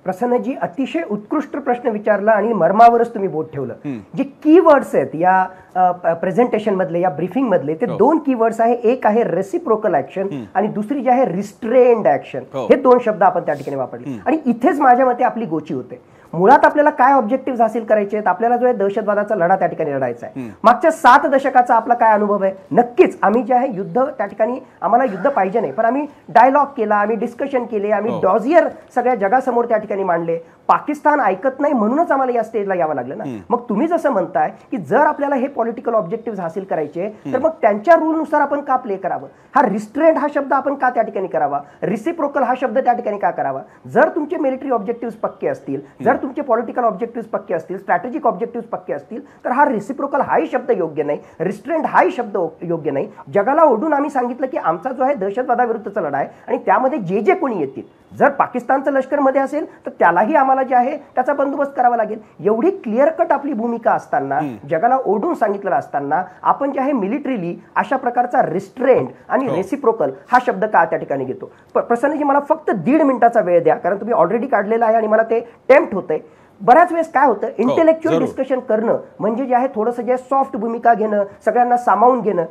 प्रसन्नजी अतिशय उत्कृष्ट प्रश्न विचारला आणि मर्मावरच तुम्ही बोट ठेवलं. जे कीवर्ड्स आहेत या प्रेझेंटेशन मधले, या ब्रीफिंग मधले, ते 2 कीवर्ड्स आहे. एक आहे रेसिप्रोकल ऍक्शन आणि दुसरी जी आहे रिस्ट्रेन्ड ऍक्शन. हे 2 शब्द आपण त्या ठिकाणी वापरले आणि इथेच माझ्या मते आपली गोची होते. मुळात आपल्याला काय ऑब्जेक्टिव्ह हासिल करायचे आहेत? आपल्याला जो आहे दहशतवादाचा लढा त्या ठिकाणी लढायचा आहे. मागच्या 7 दशकाचा आपला काय अनुभव आहे? नक्कीच आम्ही जे आहे युद्ध त्या ठिकाणी, आम्हाला युद्ध पाहिजे नाही, पण आम्ही डायलॉग केला, आम्ही डिस्कशन केले, आम्ही डॉझियर सगळ्या जगासमोर त्या ठिकाणी मांडले. पाकिस्तान ऐकत नाही म्हणूनच आम्हाला या स्टेजला यावं लागलं ना. मग तुम्ही जसं म्हणताय की जर आपल्याला हे पॉलिटिकल ऑब्जेक्टिव्ह हासिल करायचे तर मग त्यांच्या रूलनुसार आपण का प्ले करावं? हा रिस्ट्रेंट हा शब्द आपण का त्या ठिकाणी करावा? रिसिप्रोकल हा शब्द त्या ठिकाणी का करावा? जर तुमचे मिलिटरी ऑब्जेक्टिव्ह पक्के असतील, जर तुमचे पॉलिटिकल ऑब्जेक्टिव्ह पक्के असतील, स्ट्रॅटेजिक ऑब्जेक्टिव्ह पक्के असतील, तर हा रिसिप्रोकल हाही शब्द योग्य नाही, रिस्ट्रेंट हाही शब्द योग्य नाही. जगाला ओढून आम्ही सांगितलं की आमचा जो आहे दहशतवादाविरुद्धचा लढा आहे आणि त्यामध्ये जे जे कोणी येतील, जर पाकिस्तानचं लष्करमध्ये असेल तर त्यालाही आम्हाला जे आहे त्याचा बंदोबस्त करावा लागेल. एवढी क्लिअर कट आपली भूमिका असताना, जगाला ओढून सांगितलेलं असताना, आपण जे आहे मिलिटरीली अशा प्रकारचा रिस्ट्रेंट आणि रेसिप्रोकल हा शब्द का त्या ठिकाणी घेतो? प्रसन्नजी मला फक्त 1.5 मिनिटाचा वेळ द्या, कारण तुम्ही ऑलरेडी काढलेला आहे आणि मला ते टेम्प्ट होतंय. बऱ्याच वेळेस काय होतं, इंटेलेक्च्युअल डिस्कशन करणं म्हणजे जे आहे थोडंसं जे सॉफ्ट भूमिका घेणं, सगळ्यांना सामावून घेणं.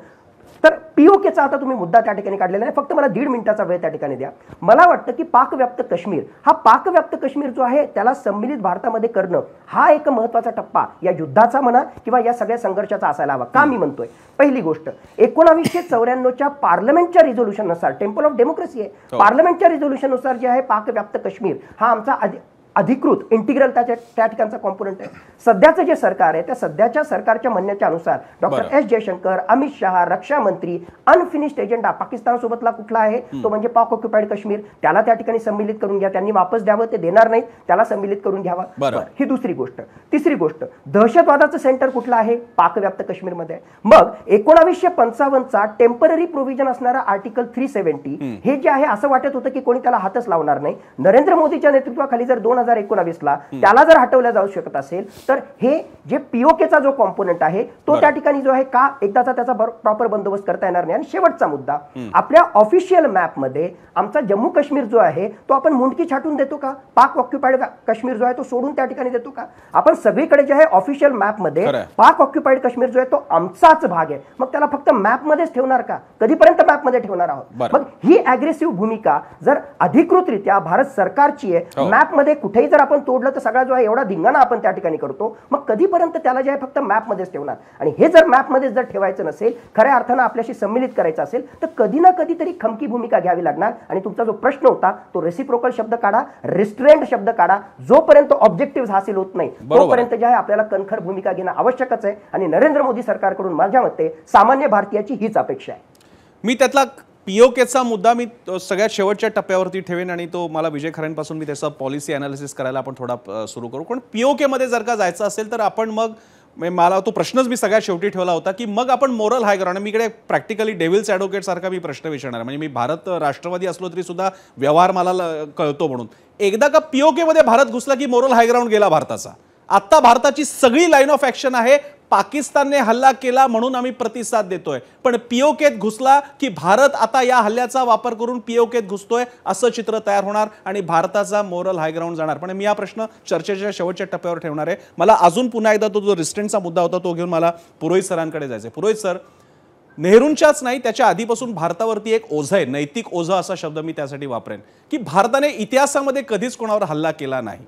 तर पीओकेचा आता तुम्ही मुद्दा त्या ठिकाणी काढलेला आहे. फक्त मला 1.5 मिनिटाचा वेळ त्या ठिकाणी द्या. मला वाटतं की पाकव्याप्त काश्मीर, हा पाकव्याप्त काश्मीर जो आहे त्याला सम्मिलित भारतामध्ये करणं हा एक महत्वाचा टप्पा या युद्धाचा म्हणा किंवा या सगळ्या संघर्षाचा असायला हवा. का मी म्हणतोय? पहिली गोष्ट, 1994च्या पार्लमेंटच्या रिझोल्युशननुसार, टेम्पल ऑफ डेमोक्रेसी आहे, पार्लमेंटच्या रिझोल्युशननुसार जे आहे पाकव्याप्त काश्मीर हा आमचा अधिकृत इंटिग्रल त्या ठिकाणचा कॉम्पोनंट आहे. सध्याचं जे सरकार आहे त्या सध्याच्या सरकारच्या म्हणण्याच्या अनुसार डॉक्टर एस जयशंकर, अमित शहा, रक्षा मंत्री, अनफिनिश्ड एजेंडा पाकिस्तानसोबतला कुठला आहे तो म्हणजे पाक ऑक्युपाईड काश्मीर, त्याला त्या ठिकाणी सम्मिलित करून घ्या. त्यांनी वापस द्यावं, ते देणार नाहीत, त्याला सम्मिलित करून घ्यावा. ही दुसरी गोष्ट. तिसरी गोष्ट, दहशतवादाचं सेंटर कुठलं आहे? पाकव्याप्त काश्मीरमध्ये. मग 1955चा टेम्पररी प्रोव्हिजन असणारा आर्टिकल 370 हे जे आहे असं वाटत होतं की कोणी त्याला हातच लावणार नाही. नरेंद्र मोदीच्या नेतृत्वाखाली जर 2019ला त्याला जर हटवल्या जाऊ शकत असेल तर हे जे पीओकेचा जो कॉम्पोनंट आहे तो त्या ठिकाणी जो आहे का एकदाचा त्याचा प्रॉपर बंदोबस्त करता येणार नाही. आणि शेवटचा मुद्दा, आपल्या ऑफिशियल मॅप मध्ये आमचा जम्मू काश्मीर जो आहे तो आपण मुंडकी छाटून देतो का? पाक ऑक्युपाईड काश्मीर जो आहे तो सोडून त्या ठिकाणी देतो का? आपण सगळीकडे जे आहे ऑफिशियल मॅप मध्ये पाक ऑक्युपाईड काश्मीर जो आहे तो आमचाच भाग आहे, मग त्याला फक्त मॅप मध्येच ठेवणार का? कधीपर्यंत मॅप मध्ये ठेवणार आहोत? मग ही अग्रेसिव्ह भूमिका जर अधिकृतरित्या भारत सरकारची आहे, मॅप मध्ये कुठेही जर आपण तोडलं तर सगळा जो आहे एवढा धिंगाणा आपण त्या ठिकाणी करतो, मग कधीपर्यंत त्याला जे आहे फक्त मॅप मध्येच ठेवणार? आणि हे जर मॅप मध्ये जर ठेवायचं नसेल, खऱ्या अर्थानं आपल्याशी सम्मिलित करायचं असेल तर कधी ना कधीतरी खमकी भूमिका घ्यावी लागणार. आणि तुमचा जो प्रश्न होता तो रेसिप्रोकल शब्द काढा, रिस्ट्रेंट शब्द काढा. जोपर्यंत ऑब्जेक्टिव्ह हासिल होत नाही तोपर्यंत जे आहे आपल्याला कणखर भूमिका घेणं आवश्यकच आहे. आणि नरेंद्र मोदी सरकारकडून माझ्या मते सामान्य भारतीयाची हीच अपेक्षा आहे. मी त्यातला पीओकेचा मुद्दा मी सगळ्यात शेवटच्या टप्प्यावरती ठेवेन आणि तो मला विजय खरेंपासून मी त्याचा पॉलिसी अनालिसिस करायला आपण थोडा सुरू करू. पण पीओके मध्ये जर का जायचं असेल तर आपण मग मला तो प्रश्नच मी सगळ्यात शेवटी ठेवला होता की मग आपण मोरल हाय ग्राउंड, मी इकडे प्रॅक्टिकली डेव्हिल्स ॲडव्होकेट सारखा मी प्रश्न विचारणार. म्हणजे मी भारत राष्ट्रवादी असलो तरी सुद्धा व्यवहार मला कळतो म्हणून, एकदा का पीओके मध्ये भारत घुसला की मोरल हाय ग्राउंड गेला भारताचा. आता भारताची सगळी लाईन ऑफ ॲक्शन आहे पाकिस्तानने हल्ला केला म्हणून आम्ही प्रतिसाद देतोय, पण पीओकेत घुसला की भारत आता या हल्ल्याचा वापर करून पीओकेत घुसतोय असं चित्र तयार होणार आणि भारताचा मोरल हाय ग्राउंड जाणार. पण मी हा प्रश्न चर्चेच्या शेवटच्या टप्प्यावर ठेवणार आहे. मला अजून पुन्हा एकदा तो जो रिस्ट्रेंटचा मुद्दा होता तो घेऊन मला पुरोहित सरांकडे जायचंय. पुरोहित सर, नेहरूंच्याच नाही त्याच्या आधीपासून भारतावरती एक ओझं आहे, नैतिक ओझं असा शब्द मी त्यासाठी वापरेन, की भारताने इतिहासामध्ये कधीच कोणावर हल्ला केला नाही.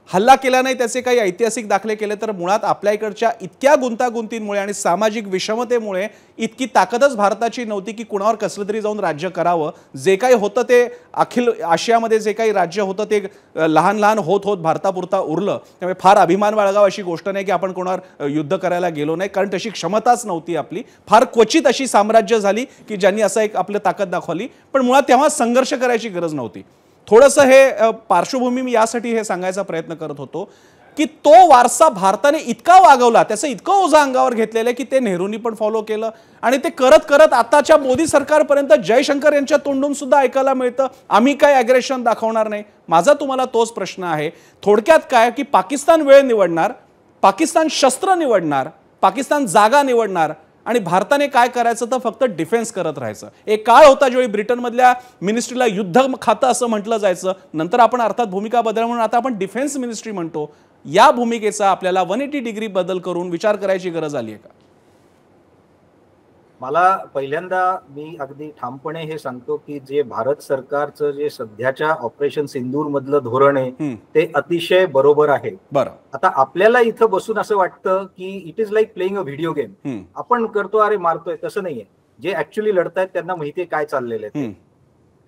हल्ला केला नाही त्याचे काही ऐतिहासिक दाखले केले तर मुळात आपल्या इकडच्या इतक्या गुंतागुंतींमुळे आणि सामाजिक विषमतेमुळे इतकी ताकदच भारताची नव्हती की कुणावर कसलं तरी जाऊन राज्य करावं. जे काही होतं ते अखिल आशियामध्ये जे काही राज्य होतं ते लहान लहान होत होत भारतापुरता उरलं. त्यामुळे फार अभिमान बाळगावा अशी गोष्ट नाही की आपण कोणावर युद्ध करायला गेलो नाही, कारण तशी क्षमताच नव्हती आपली. फार क्वचित अशी साम्राज्य झाली की ज्यांनी असं एक आपलं ताकद दाखवली, पण मुळात तेव्हा संघर्ष करायची गरज नव्हती. थोडंसं हे पार्श्वभूमी मी यासाठी हे सांगायचा प्रयत्न करत होतो की तो वारसा भारताने इतका वागवला, त्याचं इतकं ओझं अंगावर घेतलेलं आहे की ते नेहरूंनी पण फॉलो केलं आणि ते करत करत आताच्या मोदी सरकारपर्यंत जयशंकर यांच्या तोंडून सुद्धा ऐकायला मिळतं आम्ही काय ॲग्रेशन दाखवणार नाही. माझा तुम्हाला तोच प्रश्न आहे. थोडक्यात काय की पाकिस्तान वेळ निवडणार, पाकिस्तान शस्त्र निवडणार, पाकिस्तान जागा निवडणार आणि भारताने काय करायचं तर फक्त डिफेन्स करत राहायचं. एक काळ होता ज्यावेळी ब्रिटनमधल्या मिनिस्ट्रीला युद्ध खातं असं म्हटलं जायचं, नंतर आपण अर्थात भूमिका बदल म्हणून आता आपण डिफेन्स मिनिस्ट्री म्हणतो. या भूमिकेचा आपल्याला 180 डिग्री बदल करून विचार करायची गरज आली आहे का? मला पहिल्यांदा मी अगदी ठामपणे हे सांगतो की जे भारत सरकारचं जे सध्याच्या ऑपरेशन सिंदूर मधलं धोरण आहे ते अतिशय बरोबर आहे. बरं, आता आपल्याला इथं बसून असं वाटतं की it is like playing a video game. आपण करतो अरे मारतोय, तसं नाहीये. जे ऍक्च्युअली लढतायत त्यांना माहितीये काय चाललेलं आहे.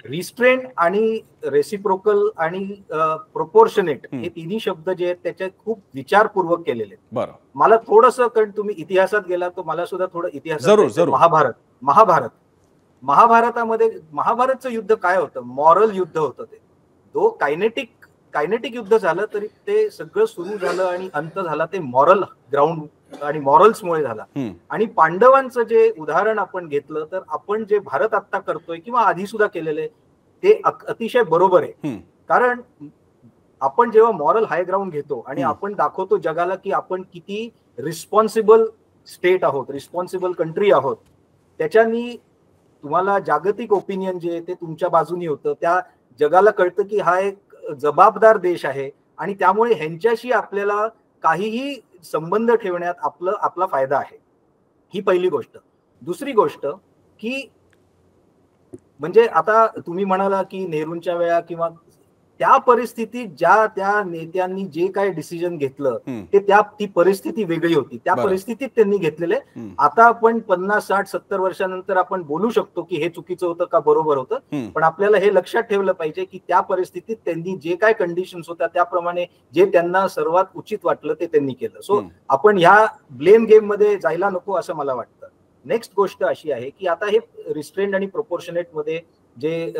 रिस्ट्रेंट आणि रेसिप्रोकल आणि प्रोपोर्शनेट हे तिन्ही शब्द जे आहेत त्याच्यात खूप विचारपूर्वक केलेले आहेत. बरं, मला थोडंसं, कारण तुम्ही इतिहासात गेला तर मला सुद्धा थोडं जरूर. इतिहास. महाभारतामध्ये महाभारतचं युद्ध काय होतं? मॉरल युद्ध होतं ते. तो कायनेटिक युद्ध झालं तरी ते सगळं सुरू झालं आणि अंत झाला ते मॉरल ग्राउंड आणि मॉरल्समुळे झाला. आणि पांडवांचं जे उदाहरण आपण घेतलं तर आपण जे भारत आत्ता करतोय किंवा आधी सुद्धा केलेले ते अतिशय बरोबर आहे. कारण आपण जेव्हा मॉरल हाय ग्राउंड घेतो आणि आपण दाखवतो जगाला की आपण किती रिस्पॉन्सिबल स्टेट आहोत, रिस्पॉन्सिबल कंट्री आहोत, त्याच्यानी तुम्हाला जागतिक ओपिनियन जे ते तुमच्या बाजूनी होतं. त्या जगाला कळतं की हा एक जबाबदार देश आहे आणि त्यामुळे ह्यांच्याशी आपल्याला काहीही संबंध ठेवण्यात आपला फायदा आहे. ही पहिली गोष्ट. दुसरी गोष्ट की म्हणजे आता तुम्ही म्हणाला की नेहरूंच्या वेळा किंवा त्या परिस्थितीत ज्या त्या नेत्यांनी जे काय डिसिजन घेतलं ते ती परिस्थिती वेगळी होती. त्या परिस्थितीत त्यांनी घेतलेले. आता आपण 50, 60, 70 वर्षानंतर आपण बोलू शकतो की हे चुकीचं होतं का बरोबर होतं, पण आपल्याला हे लक्षात ठेवलं पाहिजे की त्या परिस्थितीत त्यांनी जे काय कंडिशन्स होत्या त्याप्रमाणे जे त्यांना सर्वात उचित वाटलं ते त्यांनी केलं. सो आपण ह्या ब्लेम गेम मध्ये जायला नको असं मला वाटतं. नेक्स्ट गोष्ट अशी आहे की आता हे रिस्ट्रेंट आणि प्रोपोर्शनेट मध्ये जे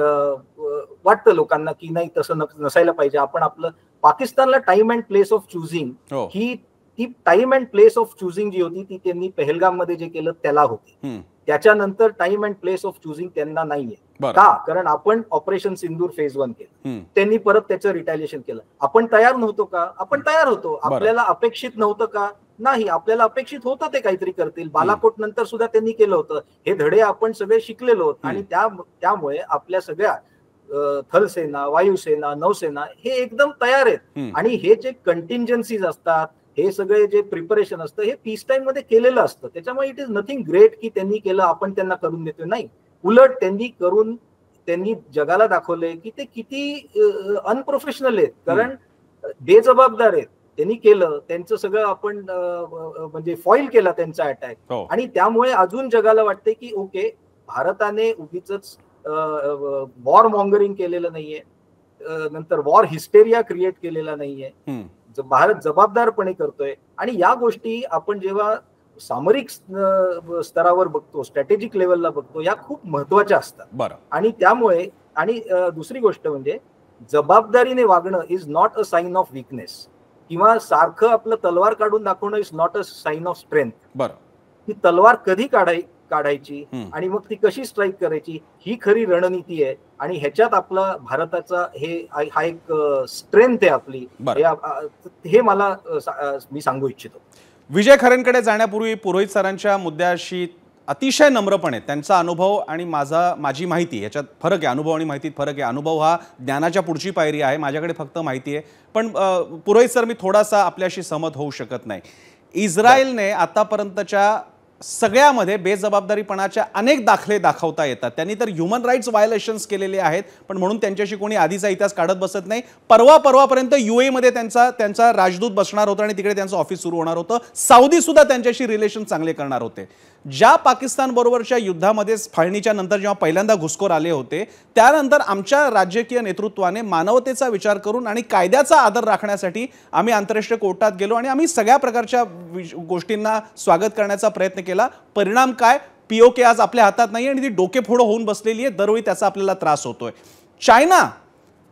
वाटतं लोकांना की नाही तसं नसायला पाहिजे. आपण आपलं पाकिस्तानला time and place of choosing ही ती time and place of choosing जी होती ती त्यांनी पहलगाम मध्ये जे केलं त्याला होती. त्याच्यानंतर टाइम अँड प्लेस ऑफ चुझिंग त्यांना नाहीये. का? कारण आपण ऑपरेशन सिंदूर फेज 1 केलं, त्यांनी परत त्याचं रिटॅलिएशन केलं. आपण तयार नव्हतो का? आपण तयार होतो. आपल्याला अपेक्षित नव्हतं का? नाही, आपल्याला अपेक्षित होतं ते काहीतरी करतील. बालाकोट नंतर सुद्धा त्यांनी केलं होतं. हे धडे आपण सगळे शिकलेलो आहोत आणि त्यामुळे आपल्या सगळ्या थलसेना, वायुसेना, नौसेना हे एकदम तयार आहेत. आणि हे जे कंटिंजन्सीज असतात, हे सगळे जे प्रिपरेशन असतं हे पीस टाइम मध्ये केलेलं असतं. त्याच्यामुळे इट इज नथिंग ग्रेट की त्यांनी केलं आपण त्यांना करून देतो. नाही, उलट त्यांनी जगाला दाखवलंय की ते किती अनप्रोफेशनल आहेत, कारण बेजबाबदार आहेत. त्यांनी केलं त्यांचं सगळं, आपण म्हणजे फॉईल केला त्यांचा अटॅक. आणि त्यामुळे अजून जगाला वाटते की ओके, भारताने उगीच वॉर मॉंगरिंग केलेलं नाहीये, नंतर वॉर हिस्टेरिया क्रिएट केलेला नाहीये. भारत जबाबदारपणे करतोय. आणि या गोष्टी आपण जेव्हा सामरिक स्तरावर बघतो, स्ट्रॅटेजिक लेवलला बघतो, या खूप महत्वाच्या असतात. आणि त्यामुळे आणि दुसरी गोष्ट म्हणजे जबाबदारीने वागणं is not a sign of weakness, किंवा सारखं आपलं तलवार काढून दाखवणं is not a sign of strength. ती तलवार कधी काढायची आणि मग ती कशी स्ट्राईक करायची ही खरी रणनीती आहे. आणि ह्याच्यात आपला भारताचा हा एक स्ट्रेंथ आहे आपली, हे मी सांगू इच्छितो. विजय खरेंकडे जाण्यापूर्वी पुरोहित सरांच्या मुद्द्याशी अतिशय नम्रपणे त्यांचा अनुभव आणि माझी माहिती याच्यात फरक आहे. अनुभव आणि माहितीत फरक आहे. अनुभव हा ज्ञानाच्या पुढची पायरी आहे, माझ्याकडे फक्त माहिती आहे. पण पुरोहित सर, मी थोडासा आपल्याशी सहमत होऊ शकत नाही. इस्रायलने आतापर्यंतच्या सगळ्यामध्ये बेजबाबदारीपणाच्या अनेक दाखले दाखवता येतात. त्यांनी तर ह्युमन राईट्स व्हायोलेशन्स केलेले आहेत, पण म्हणून त्यांच्याशी कोणी आधीचा इतिहास काढत बसत नाही. परवापर्यंत UAE मध्ये त्यांचा राजदूत बसणार होता आणि तिकडे त्यांचं ऑफिस सुरू होणार होतं. सौदी सुद्धा त्यांच्याशी रिलेशन चांगले करणार होते. ज्या पाकिस्तान बरोबरच्या युद्धामध्ये फाळणीच्या नंतर जेव्हा पहिल्यांदा घुसखोर आले होते, त्यानंतर आमच्या राजकीय नेतृत्वाने मानवतेचा विचार करून आणि कायद्याचा आदर राखण्यासाठी आम्ही आंतरराष्ट्रीय कोर्टात गेलो आणि आम्ही सगळ्या प्रकारच्या गोष्टींना स्वागत करण्याचा प्रयत्न केला. परिणाम काय? POK आज आपल्या हातात नाही आणि ती डोकेफोड होऊन बसलेली आहे. दरवेळी त्याचा आपल्याला त्रास होतोय. चायना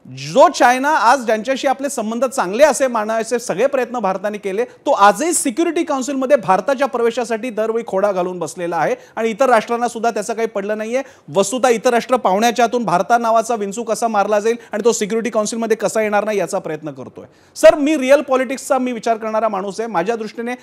जो चायना आज ज्यांच्याशी आपले संबंध चांगले असे मानायचे सगळे प्रयत्न भारताने केले, तो आजही सिक्युरिटी काउन्सिलमध्ये भारताच्या प्रवेशासाठी दरवेळी खोडा घालून बसलेला आहे आणि इतर राष्ट्रांना सुद्धा त्याचं काही पडलं नाहीये. वस्तुतः इतर राष्ट्र पाहुण्याच्या हातून भारता नावाचा विंचू कसा मारला जाईल आणि तो सिक्युरिटी काउन्सिलमध्ये कसा येणार नाही याचा प्रयत्न करतोय. सर, मी रिअल पॉलिटिक्सचा मी विचार करणारा माणूस आहे. माझ्या दृष्टीने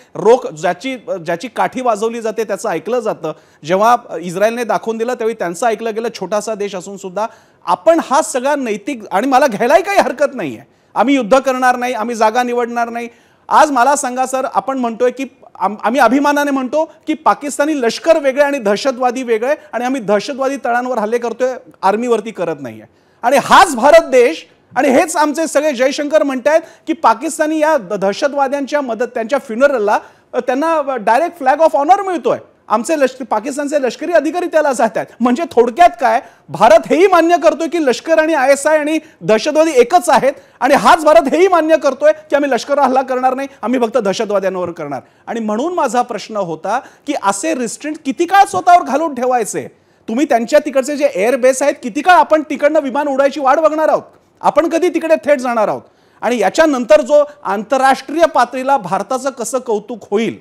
ज्याची काठी वाजवली जाते त्याचं ऐकलं जातं. जेव्हा इस्रायलने दाखवून दिलं त्यावेळी त्यांचं ऐकलं गेलं, छोटासा देश असून सुद्धा. आपण हा सगळा नैतिक, आणि मला घ्यायलाही काही हरकत नाहीये, आम्ही युद्ध करणार नाही, आम्ही जागा निवडणार नाही. आज मला सांगा सर, आपण म्हणतोय की आम्ही अभिमानाने म्हणतो की पाकिस्तानी लष्कर वेगळे आणि दहशतवादी वेगळे, आणि आम्ही दहशतवादी तळांवर हल्ले करतोय, आर्मीवरती करत नाहीये. आणि हाच भारत देश आणि हेच आमचे सगळे जयशंकर म्हणतायत की पाकिस्तानी या दहशतवाद्यांच्या त्यांच्या फ्युनरलला त्यांना डायरेक्ट फ्लॅग ऑफ ऑनर मिळतोय. आमचे पाकिस्तानचे लष्करी अधिकारी त्याला जातात. म्हणजे थोडक्यात काय, भारत हेही मान्य करतोय की लष्कर आणि ISI आणि दहशतवादी एकच आहेत, आणि हाच भारत हेही मान्य करतोय की आम्ही लष्करावर हल्ला करणार नाही, आम्ही फक्त दहशतवाद्यांवर करणार. आणि म्हणून माझा प्रश्न होता की असे रिस्ट्रिक्ट किती काळ स्वतःवर घालून ठेवायचे? तुम्ही त्यांच्या तिकडचे जे एअरबेस आहेत, किती काळ आपण तिकडनं विमान उडायची वाट बघणार आहोत? आपण कधी तिकडे थेट जाणार आहोत? आणि याच्यानंतर जो आंतरराष्ट्रीय पातळीला भारताचं कसं कौतुक होईल,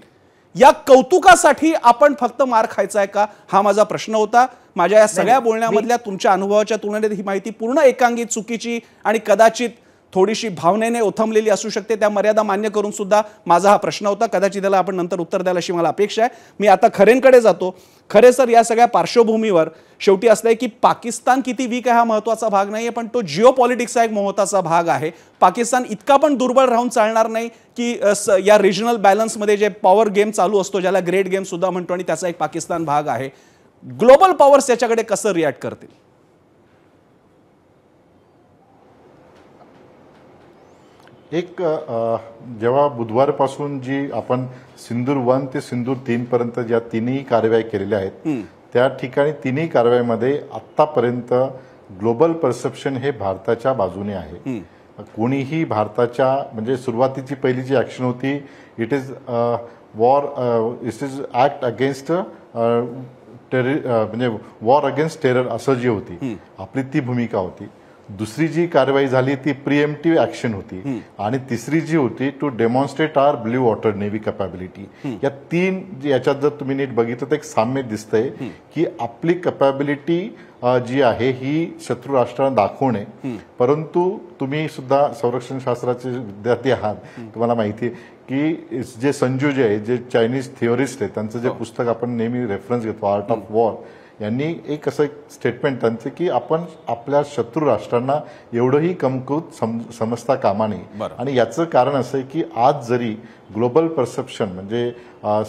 या कौतुकासाठी आपण फक्त मार खायचा आहे का, हा माझा प्रश्न होता. माझ्या या सगळ्या बोलण्यामधल्या तुमच्या अनुभवाच्या तुलनेत ही माहिती पूर्ण एकांगी, चुकीची आणि कदाचित थोडीशी भावनेने ओथंबलेली असू शकते. त्या मर्यादा मान्य करून सुद्धा माझा हा प्रश्न होता. कदाचित त्याला आपण नंतर उत्तर द्याल अशी मला अपेक्षा आहे. मी आता खरेंकडे जातो. खरे सर, या सगळ्या पार्श्वभूमीवर शेवटी असं आहे की पाकिस्तान किती वीक आहे हा महत्त्वाचा भाग नाही आहे, पण तो जिओ पॉलिटिक्सचा एक महत्त्वाचा भाग आहे. पाकिस्तान इतका पण दुर्बळ राहून चालणार नाही की या रिजनल बॅलन्समध्ये जे पॉवर गेम चालू असतो, ज्याला ग्रेट गेम सुद्धा म्हणतो, आणि त्याचा एक पाकिस्तान भाग आहे. ग्लोबल पॉवर्स याच्याकडे कसं रिॲक्ट करतील? एक जेव्हा बुधवारपासून जी आपण सिंदूर 1 ते सिंदूर 3 पर्यंत ज्या तिन्ही कारवाई केलेल्या आहेत, त्या ठिकाणी तिन्ही कारवाईमध्ये आतापर्यंत ग्लोबल परसेप्शन हे भारताच्या बाजूने आहे. कोणीही भारताच्या, म्हणजे सुरुवातीची पहिली जी ऍक्शन होती, इट इज ऍक्ट अगेन्स्ट म्हणजे वॉर अगेन्स्ट टेरर असं जी होती आपली, ती भूमिका होती. दुसरी जी कारवाई झाली ती प्रिएम्प्टिव्ह ऍक्शन होती, आणि तिसरी जी होती to demonstrate our blue water navy capability. या तीन याच्यात जर तुम्ही नीट बघितलं तर एक साम्य दिसतंय की आपली कॅपॅबिलिटी जी आहे ही शत्रू राष्ट्रांना दाखवणे. परंतु तुम्ही सुद्धा संरक्षण शास्त्राचे विद्यार्थी आहात, तुम्हाला माहिती आहे की जे संजू जे आहे, जे चायनीज थिओरिस्ट आहे, त्यांचं जे पुस्तक आपण नेहमी रेफरन्स घेतो, आर्ट ऑफ वॉर, यांनी एक असं एक स्टेटमेंट त्यांचं की आपण आपल्या शत्रू राष्ट्रांना एवढंही कमकुवत समजता कामा नये. आणि याचं कारण असं आहे की आज जरी ग्लोबल परसेप्शन म्हणजे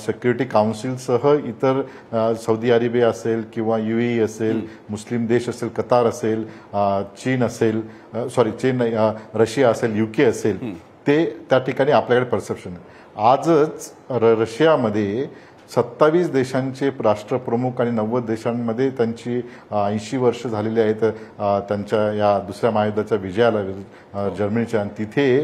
सिक्युरिटी काउन्सिलसह इतर सौदी अरेबिया असेल किंवा UAE असेल, मुस्लिम देश असेल, कतार असेल, चीन असेल, चीन नाही, रशिया असेल, UK असेल, ते त्या ठिकाणी आपल्याकडे परसेप्शन आहे. आजच रशियामध्ये 27 देशांचे राष्ट्रप्रमुख आणि 90 देशांमध्ये त्यांची 80 वर्ष झालेली आहेत त्यांच्या या दुसऱ्या महायुद्धाच्या विजयाला जर्मनीच्या, आणि तिथे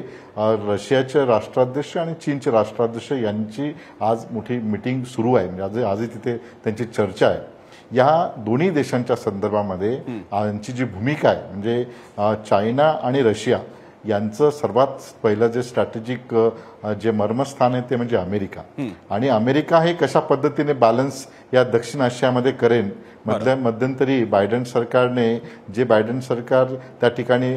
रशियाचे राष्ट्राध्यक्ष आणि चीनचे राष्ट्राध्यक्ष यांची आज मोठी मीटिंग सुरू आहे. म्हणजे आजही तिथे त्यांची चर्चा आहे. या दोन्ही देशांच्या संदर्भामध्ये यांची जी भूमिका आहे, म्हणजे चायना आणि रशिया यांचं सर्वात पहिलं जे स्ट्रॅटेजिक जे मर्मस्थान आहे ते म्हणजे अमेरिका. आणि अमेरिका हे कशा पद्धतीने बॅलन्स या दक्षिण आशियामध्ये करेन. मध्यंतरी बायडन सरकार त्या ठिकाणी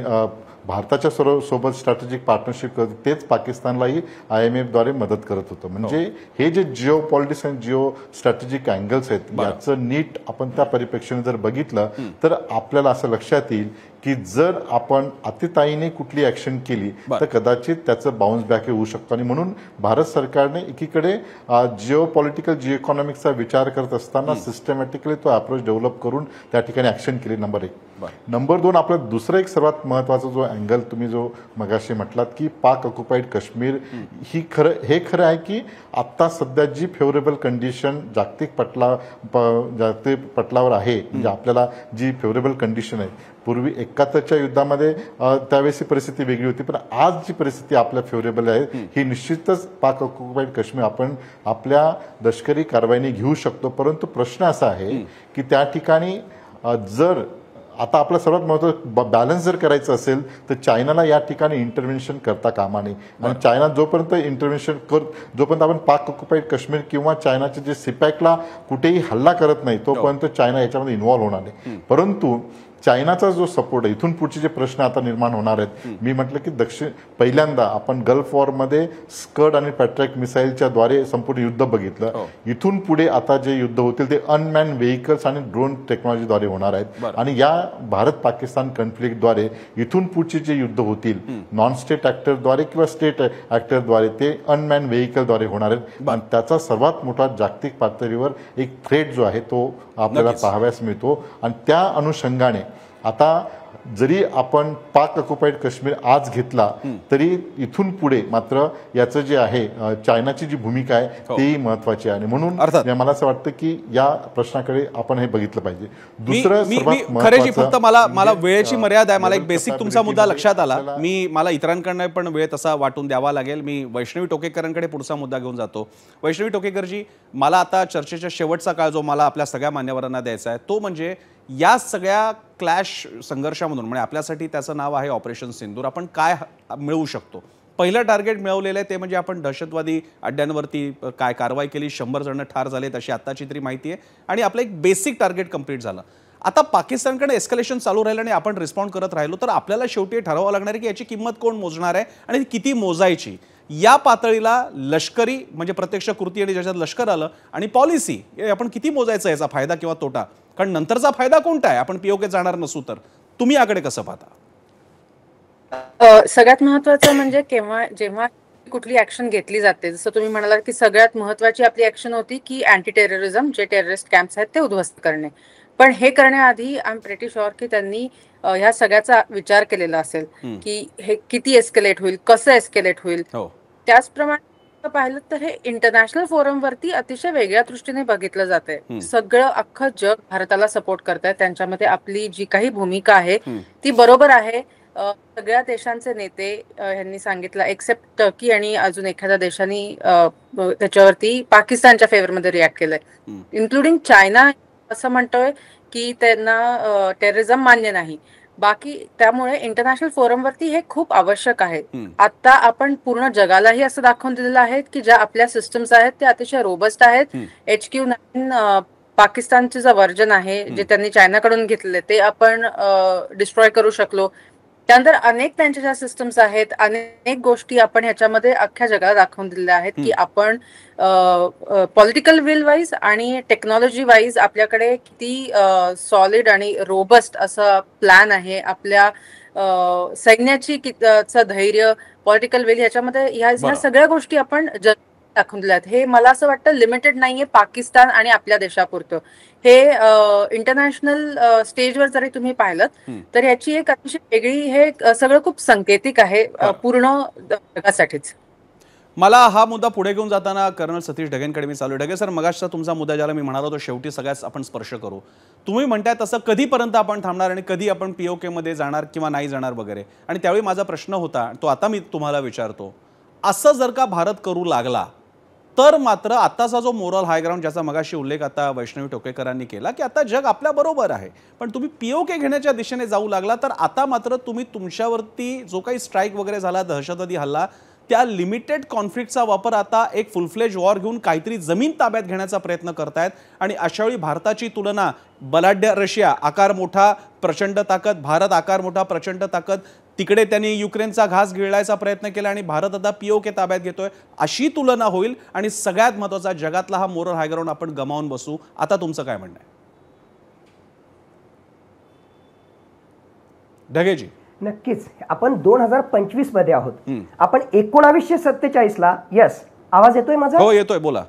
भारताच्या सोबत स्ट्रॅटेजिक पार्टनरशिप करत, तेच पाकिस्तानलाही IMF द्वारे मदत करत होतं. म्हणजे हे जे जिओ पॉलिटिक्स आणि जिओ स्ट्रॅटेजिक अँगल्स आहेत, याचं नीट आपण त्या परिप्रेक्षाने जर बघितलं तर आपल्याला असं लक्षात येईल की जर आपण अतिताईने कुठली ऍक्शन केली तर कदाचित त्याचं बाउन्स बॅक होऊ शकतो. आणि म्हणून भारत सरकारने एकीकडे जिओ पॉलिटिकल जिओ इकॉनॉमिक्सचा विचार करत असताना सिस्टमॅटिकली तो अप्रोच डेव्हलप करून त्या ठिकाणी ऍक्शन केली. नंबर 1. नंबर 2, आपलं दुसरं एक सर्वात महत्वाचा जो अँगल तुम्ही जो मगाशी म्हटलात की पाक ऑक्युपाईड काश्मीर, हे खरं आहे की आता सध्या जी फेवरेबल कंडिशन जागतिक पटलावर आहे, म्हणजे आपल्याला जी फेवरेबल कंडिशन आहे, पूर्वी 71च्या युद्धामध्ये त्यावेळेस परिस्थिती वेगळी होती, पण आज जी परिस्थिती आपल्या फेवरेबल आहे ही निश्चितच पाक ऑक्युपाईड काश्मीर आपण आपल्या लष्करी कारवाईने घेऊ शकतो. परंतु प्रश्न असा आहे की त्या ठिकाणी जर आता आपलं सर्वात महत्त्वाचं बॅलन्स जर करायचं असेल तर चायनाला या ठिकाणी इंटरव्हेन्शन करता कामा नये. आणि चायना जोपर्यंत इंटरव्हेन्शन जोपर्यंत आपण पाक ऑक्युपाईड काश्मीर किंवा चायनाचे जे सिपॅकला कुठेही हल्ला करत नाही तोपर्यंत चायना याच्यामध्ये इन्व्हॉल्व्ह होणार नाही. परंतु चायनाचा जो सपोर्ट आहे, इथून पुढचे जे प्रश्न आता निर्माण होणार आहेत, मी म्हटलं की पहिल्यांदा आपण गल्फ वॉरमध्ये स्कड आणि पॅट्रॅक मिसाईलच्या द्वारे संपूर्ण युद्ध बघितलं. इथून पुढे आता जे युद्ध होतील ते अनमॅन व्हेकल्स आणि ड्रोन टेक्नॉलॉजीद्वारे होणार आहेत. आणि या भारत पाकिस्तान कॉन्फ्लिक्टद्वारे इथून पुढचे जे युद्ध होतील नॉन स्टेट ऍक्टरद्वारे किंवा स्टेट ऍक्टरद्वारे ते अनमॅन व्हेकलद्वारे होणार आहेत. आणि त्याचा सर्वात मोठा जागतिक पातळीवर एक थ्रेट जो आहे तो आपल्याला पाहाव्यास मिळतो. आणि त्या अनुषंगाने आता जरी आपण पाक ऑक्युपाईड काश्मीर आज घेतला तरी इथून पुढे मात्र याचं जे आहे चायनाची जी भूमिका आहे ती महत्वाची आहे. म्हणून मला असं वाटतं की या प्रश्नाकडे आपण हे बघितलं पाहिजे. दुसरं खरेजी फक्त मला वेळेची मर्यादा आहे. मला एक बेसिक तुमचा मुद्दा लक्षात आला. मला इतरांकडनं पण वेळ तसा वाटून द्यावा लागेल. मी वैष्णवी टोकेकरांकडे पुढचा मुद्दा घेऊन जातो. वैष्णवी टोकेकरजी, मला आता चर्चेच्या शेवटचा काळ जो मला आपल्या सगळ्या मान्यवरांना द्यायचा आहे तो म्हणजे या सगळ्या क्लॅश संघर्षामधून म्हणजे आपल्यासाठी त्याचं नाव आहे ऑपरेशन सिंदूर, आपण काय मिळवू शकतो. पहिलं टार्गेट मिळवलेलं आहे ते म्हणजे आपण दहशतवादी अड्ड्यांवरती काय कारवाई केली, 100 जण ठार झाले तशी आत्ताची तरी माहिती आहे आणि आपलं एक बेसिक टार्गेट कंप्लीट झालं. आता पाकिस्तानकडे एस्केलेशन चालू राहिलं आणि आपण रिस्पॉन्ड करत राहिलो तर आपल्याला शेवटी ठरवावं लागणार आहे की याची किंमत कोण मोजणार आहे आणि किती मोजायची. या पातळीला लष्करी म्हणजे प्रत्यक्ष कृती आणि ज्याच्यात लष्कर आलं आणि पॉलिसी आपण किती मोजायचं याचा फायदा किंवा तोटा, कारण नंतरचा फायदा कोणता आहे आपण पीओके जाणार नसू तर. तुम्ही याकडे कसं पाहता? सगळ्यात महत्वाचं म्हणजे जेव्हा कुठली ऍक्शन घेतली जाते, जसं तुम्ही म्हणालात की सगळ्यात महत्वाची आपली ऍक्शन होती की अँटी टेररिझम, जे टेररिस्ट कॅम्प्स आहेत ते उद्ध्वस्त करणे. पण हे करण्याआधी आय एम प्रिटी शुअर की त्यांनी ह्या सगळ्याचा विचार केलेला असेल की हे किती एस्केलेट होईल, कसं एस्केलेट होईल. त्याचप्रमाणे पाहिलं तर हे इंटरनॅशनल फोरम वरती अतिशय वेगळ्या दृष्टीने बघितलं जातंय. सगळं अख्खं जग भारताला सपोर्ट करतंय. त्यांच्यामध्ये आपली जी काही भूमिका आहे ती बरोबर आहे. सगळ्या देशांचे नेते यांनी सांगितलं एक्सेप्ट टर्की आणि अजून एखाद्या देशांनी त्याच्यावरती पाकिस्तानच्या फेवरमध्ये रिॲक्ट केलंय, इन्क्लुडिंग चायना असं म्हणतोय की त्यांना टेररिझम मान्य नाही. बाकी त्यामुळे इंटरनॅशनल फोरमवरती हे खूप आवश्यक आहे. आता आपण पूर्ण जगालाही असं दाखवून दिलेलं आहे की ज्या आपल्या सिस्टम्स आहेत ते अतिशय रोबस्ट आहेत. HQ-9 पाकिस्तानचे जे व्हर्जन आहे जे त्यांनी चायनाकडून घेतलेले ते आपण डिस्ट्रॉय करू शकलो. त्यानंतर अनेक त्यांच्या ज्या सिस्टम्स आहेत, अनेक गोष्टी आपण ह्याच्यामध्ये अख्ख्या जगाला दाखवून दिलेल्या आहेत की आपण पॉलिटिकल विल वाईज आणि टेक्नॉलॉजी वाईज आपल्याकडे किती सॉलिड आणि रोबस्ट असं प्लॅन आहे. आपल्या सैन्याची धैर्य, पॉलिटिकल विल ह्याच्यामध्ये ह्या सगळ्या गोष्टी आपण दाखवून दिल्यात. हे मला असं वाटतं लिमिटेड नाहीये पाकिस्तान आणि आपल्या देशापुरतं. हे इंटरनॅशनल स्टेजवर जरी तुम्ही पाहिलं तर याची एक अतिशय वेगळी, हे सगळं खूप संकेतिक आहे पूर्ण जगासाठीच. मला हा मुद्दा पुढे घेऊन जाताना कर्नल सतीश ढगेंकडे मी चालू. ढगे सर, मगाशचा तुमचा मुद्दा ज्याला मी म्हणालो तो शेवटी सगळ्याच आपण स्पर्श करू. तुम्ही म्हणताय तसं कधीपर्यंत आपण थांबणार आणि कधी आपण पीओके मध्ये जाणार किंवा नाही जाणार वगैरे. आणि त्यावेळी माझा प्रश्न होता तो आता मी तुम्हाला विचारतो, असं जर का भारत करू लागला तर मात्र आताचा जो मोरल हायग्राऊंड ज्याचा मगाशी उल्लेख आता वैष्णवी टोकेकरांनी केला की आता जग आपल्या बरोबर आहे, पण तुम्ही पीओके घेण्याच्या दिशेने जाऊ लागला तर आता मात्र तुम्ही तुमच्यावरती जो काही स्ट्राईक वगैरे झाला, दहशतवादी हल्ला, त्या लिमिटेड कॉन्फ्लिक्टचा वापर आता एक फुलफ्लेज वॉर घेऊन काहीतरी जमीन ताब्यात घेण्याचा प्रयत्न करतायत. आणि अशावेळी भारताची तुलना बलाढ्य रशिया, आकार मोठा प्रचंड ताकद, भारत आकार मोठा प्रचंड ताकद, तिकडे त्यांनी युक्रेनचा घास गिळायचा प्रयत्न केला आणि भारत आता पीओके ताब्यात घेतोय, अशी तुलना होईल आणि सगळ्यात महत्त्वाचा जगातला हा मोरल हायग्राऊंड आपण गमावून बसू. आता तुमचं काय म्हणणं आहे ढगेजी? नक्कीच आपण 2025 मध्ये आहोत. आपण 1947ला, यस आवाज येतोय माझा? हो येतोय, बोला.